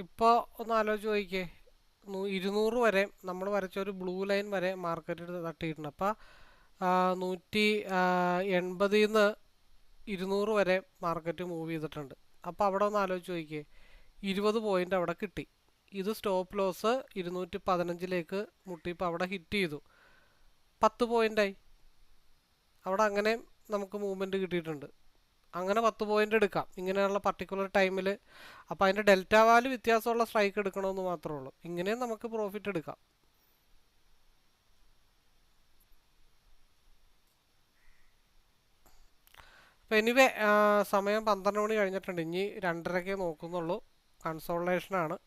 ഇപ്പോൾ ഒന്ന് ആലോചിച്ച് നോക്കിക്കേ, 200 വരെ നമ്മൾ വരച്ച ഒരു ബ്ലൂ ലൈൻ വരെ മാർക്കറ്റ് തട്ടിയിട്ടുണ്ട്. അപ്പോൾ 180 നിന്ന് 200 വരെ മാർക്കറ്റ് മൂവ് ചെയ്തിട്ടുണ്ട്. അപ്പോൾ അവിടെ ഒന്ന് ആലോചിച്ച് നോക്കിക്കേ, 20 പോയിന്റ് അവിടെ കിട്ടി. ഇത് സ്റ്റോപ്പ് ലോസ് 215 മുട്ടിയപ്പോൾ അവിടെ ഹിറ്റ് ചെയ്തു, 10 പോയിന്റായി. അവിടെ അങ്ങനെ നമുക്ക് മൂവ്മെൻറ്റ് കിട്ടിയിട്ടുണ്ട്. അങ്ങനെ 10 പോയിന്റ് എടുക്കാം ഇങ്ങനെയുള്ള പർട്ടിക്കുലർ ടൈമിൽ. അപ്പോൾ അതിൻ്റെ ഡെൽറ്റ വാല്യൂ വ്യത്യാസമുള്ള സ്ട്രൈക്ക് എടുക്കണമെന്ന് മാത്രമേ ഉള്ളൂ, ഇങ്ങനെയും നമുക്ക് പ്രോഫിറ്റ് എടുക്കാം. അപ്പോൾ എനിവേ സമയം 12 മണി കഴിഞ്ഞിട്ടുണ്ട്, ഇനി 2:30 നോക്കുന്നുള്ളൂ. കൺസോൾട്ടേഷനാണ്,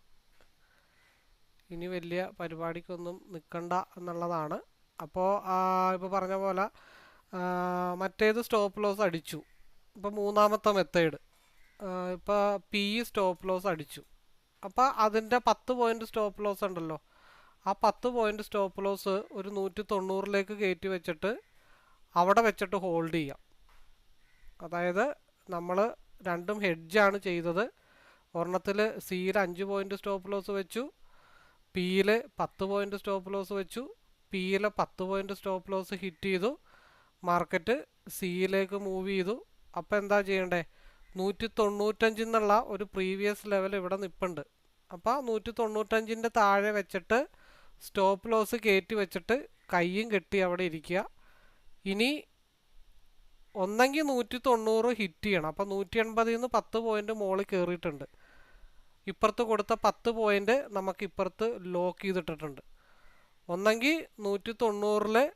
ഇനി വലിയ പരിപാടിക്കൊന്നും നിൽക്കണ്ട എന്നുള്ളതാണ്. അപ്പോൾ ഇപ്പോൾ പറഞ്ഞ പോലെ മറ്റേത് സ്റ്റോപ്പ് ലോസ് അടിച്ചു. ഇപ്പോൾ മൂന്നാമത്തെ മെത്തേഡ് ഇപ്പോൾ പി സ്റ്റോപ്പ് ലോസ് അടിച്ചു. അപ്പോൾ അതിൻ്റെ 10 പോയിന്റ് സ്റ്റോപ്പ് ലോസ് ഉണ്ടല്ലോ, ആ 10 പോയിന്റ് സ്റ്റോപ്പ് ലോസ് ഒരു 190 കയറ്റി വെച്ചിട്ട് അവിടെ വെച്ചിട്ട് ഹോൾഡ് ചെയ്യാം. അതായത് നമ്മൾ രണ്ടും ഹെഡ്ജാണ് ചെയ്തത്. ഒരെണ്ണത്തിൽ സിയിൽ 5 പോയിന്റ് സ്റ്റോപ്പ് ലോസ് വെച്ചു, പിയിൽ 10 പോയിന്റ് സ്റ്റോപ്പ് ലോസ് വെച്ചു. പിയിൽ 10 പോയിന്റ് സ്റ്റോപ്പ് ലോസ് ഹിറ്റ് ചെയ്തു, മാർക്കറ്റ് സിയിലേക്ക് മൂവ് ചെയ്തു. അപ്പോൾ എന്താ ചെയ്യണ്ടേ, 195 എന്നുള്ള ഒരു പ്രീവിയസ് ലെവൽ ഇവിടെ നിൽപ്പുണ്ട്. അപ്പോൾ 195 താഴെ വെച്ചിട്ട് സ്റ്റോപ്പ് ലോസ് കയറ്റി വെച്ചിട്ട് കയ്യും കെട്ടി അവിടെ ഇരിക്കുക. ഇനി ഒന്നെങ്കിൽ 190 ഹിറ്റ് ചെയ്യണം. അപ്പോൾ 180 നിന്ന് 10 പോയിന്റ് മുകളിൽ കയറിയിട്ടുണ്ട്. ഇപ്പുറത്ത് കൊടുത്ത 10 പോയിന്റ് നമുക്ക് ഇപ്പുറത്ത് ലോക്ക് ചെയ്തിട്ടിട്ടുണ്ട്. ഒന്നെങ്കിൽ 190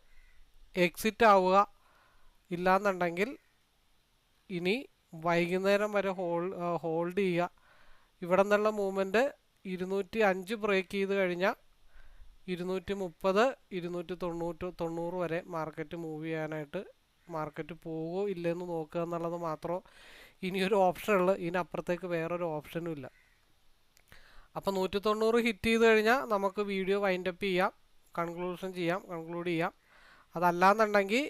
എക്സിറ്റ് ആവുക, ഇല്ലാന്നുണ്ടെങ്കിൽ ഇനി വൈകുന്നേരം വരെ ഹോൾഡ് ചെയ്യുക. ഇവിടെ നിന്നുള്ള മൂവ്മെൻറ്റ് 205 ബ്രേക്ക് ചെയ്ത് കഴിഞ്ഞാൽ 230, 290 വരെ മാർക്കറ്റ് മൂവ് ചെയ്യാനായിട്ട് മാർക്കറ്റ് പോകുമോ ഇല്ലെന്ന് നോക്കുക എന്നുള്ളത് മാത്രമേ ഇനിയൊരു ഓപ്ഷനുള്ളൂ. ഇതിനപ്പുറത്തേക്ക് വേറൊരു ഓപ്ഷനും ഇല്ല. അപ്പോൾ 190 ഹിറ്റ് ചെയ്ത് കഴിഞ്ഞാൽ നമുക്ക് വീഡിയോ വൈൻഡപ്പ് ചെയ്യാം, കൺക്ലൂഡ് ചെയ്യാം. അതല്ലാന്നുണ്ടെങ്കിൽ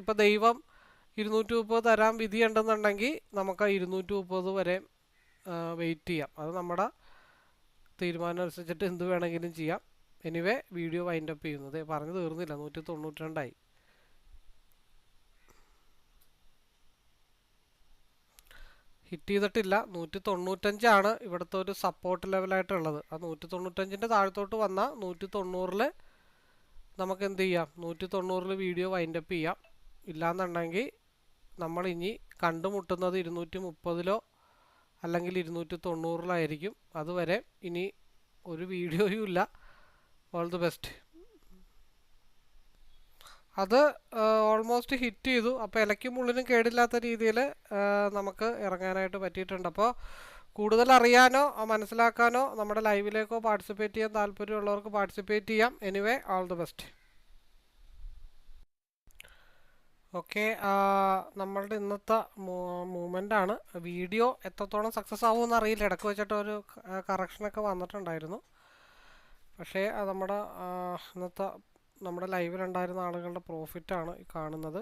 ഇപ്പോൾ ദൈവം 230 തരാൻ വിധിയുണ്ടെന്നുണ്ടെങ്കിൽ നമുക്ക് 230 വരെ വെയിറ്റ് ചെയ്യാം. അത് നമ്മുടെ തീരുമാനം അനുസരിച്ചിട്ട് എന്ത് വേണമെങ്കിലും ചെയ്യാം. എനിവേ വീഡിയോ വൈൻഡപ്പ് ചെയ്യുന്നത് പറഞ്ഞു തീർന്നില്ല, 192 ഹിറ്റ് ചെയ്തിട്ടില്ല. 195 ഇവിടുത്തെ ഒരു സപ്പോർട്ട് ലെവലായിട്ടുള്ളത്. ആ 195 താഴത്തോട്ട് വന്നാൽ 190 നമുക്ക് എന്ത് ചെയ്യാം, 190 വീഡിയോ വൈൻഡപ്പ് ചെയ്യാം. ഇല്ലാന്നുണ്ടെങ്കിൽ നമ്മൾ ഇനി കണ്ടുമുട്ടുന്നത് 230 അല്ലെങ്കിൽ 290 അതുവരെ ഇനി ഒരു വീഡിയോയും ഇല്ല. All the best. അത് ഓൾമോസ്റ്റ് ഹിറ്റ് ചെയ്തു. അപ്പോൾ ഇലയ്ക്കും ഉള്ളിനും കേടില്ലാത്ത രീതിയിൽ നമുക്ക് ഇറങ്ങാനായിട്ട് പറ്റിയിട്ടുണ്ട്. അപ്പോൾ കൂടുതൽ അറിയാനോ മനസ്സിലാക്കാനോ നമ്മുടെ ലൈവിലേക്കോ പാർട്ടിസിപ്പേറ്റ് ചെയ്യാൻ താല്പര്യമുള്ളവർക്ക് പാർട്ടിസിപ്പേറ്റ് ചെയ്യാം. Anyway all the best. Okay, നമ്മളുടെ ഇന്നത്തെ മൂവ്മെൻ്റ് ആണ്. വീഡിയോ എത്രത്തോളം സക്സസ് ആവുമെന്ന് അറിയില്ല. ഇടയ്ക്ക് വെച്ചിട്ട് ഒരു കറക്ഷനൊക്കെ വന്നിട്ടുണ്ടായിരുന്നു. പക്ഷേ നമ്മുടെ ഇന്നത്തെ നമ്മുടെ ലൈവിലുണ്ടായിരുന്ന ആളുകളുടെ പ്രോഫിറ്റാണ് ഈ കാണുന്നത്.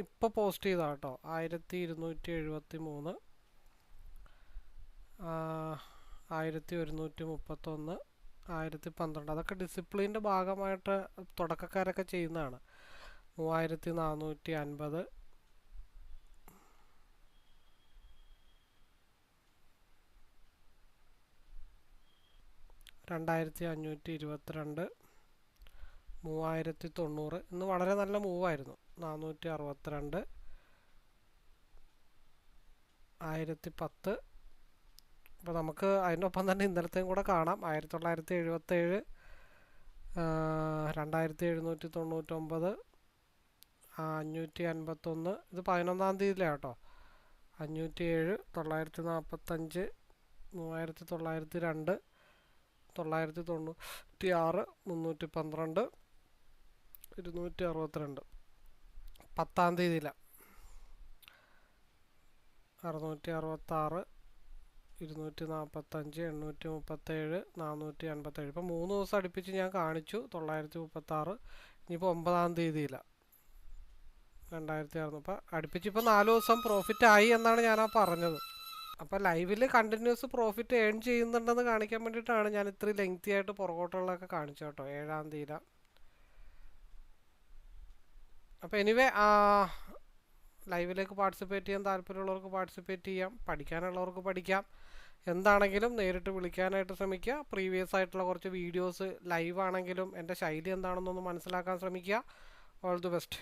ഇപ്പോൾ പോസ്റ്റ് ചെയ്താൽ കേട്ടോ, 1273, 1131, 1012. അതൊക്കെ ഡിസിപ്ലിൻ്റെ ഭാഗമായിട്ട് തുടക്കക്കാരൊക്കെ ചെയ്യുന്നതാണ്. 3450, 2522, 3090. ഇന്ന് വളരെ നല്ല മൂവായിരുന്നു. 462, 1010. അപ്പോൾ നമുക്ക് അതിനൊപ്പം തന്നെ ഇന്നലത്തെയും കൂടെ കാണാം. 1977, 2799, 551. ഇത് 11-ാം തീയതിയിലാണ് കേട്ടോ. 507, 945, 3902, 996, 312, 262. 10-ാം തീയതിയിലാണ് 666, 245, 837, 487. ഇപ്പോൾ 3 ദിവസം അടുപ്പിച്ച് ഞാൻ കാണിച്ചു. 936. ഇനിയിപ്പോൾ 9-ാം തീയതിയിലാണ് 2600. അപ്പോൾ അടുപ്പിച്ചിപ്പോൾ 4 ദിവസം പ്രോഫിറ്റ് ആയി എന്നാണ് ഞാൻ പറഞ്ഞത്. അപ്പോൾ ലൈവിൽ കണ്ടിന്യൂസ് പ്രോഫിറ്റ് ഏൺ ചെയ്യുന്നുണ്ടെന്ന് കാണിക്കാൻ വേണ്ടിയിട്ടാണ് ഞാൻ ഇത്രയും ലെങ്തി ആയിട്ട് പുറകോട്ടുള്ളതൊക്കെ കാണിച്ചു കേട്ടോ. 7-ാം തീയതിയിലാണ്. അപ്പോൾ എനിവേ ലൈവിലേക്ക് പാർട്ടിസിപ്പേറ്റ് ചെയ്യാൻ താല്പര്യമുള്ളവർക്ക് പാർട്ടിസിപ്പേറ്റ് ചെയ്യാം, പഠിക്കാനുള്ളവർക്ക് പഠിക്കാം. എന്താണെങ്കിലും നേരിട്ട് വിളിക്കാനായിട്ട് ശ്രമിക്കുക. പ്രീവിയസ് ആയിട്ടുള്ള കുറച്ച് വീഡിയോസ് ലൈവ് ആണെങ്കിലും എൻ്റെ ശൈലി എന്താണെന്നൊന്ന് മനസ്സിലാക്കാൻ ശ്രമിക്കുക. All the best.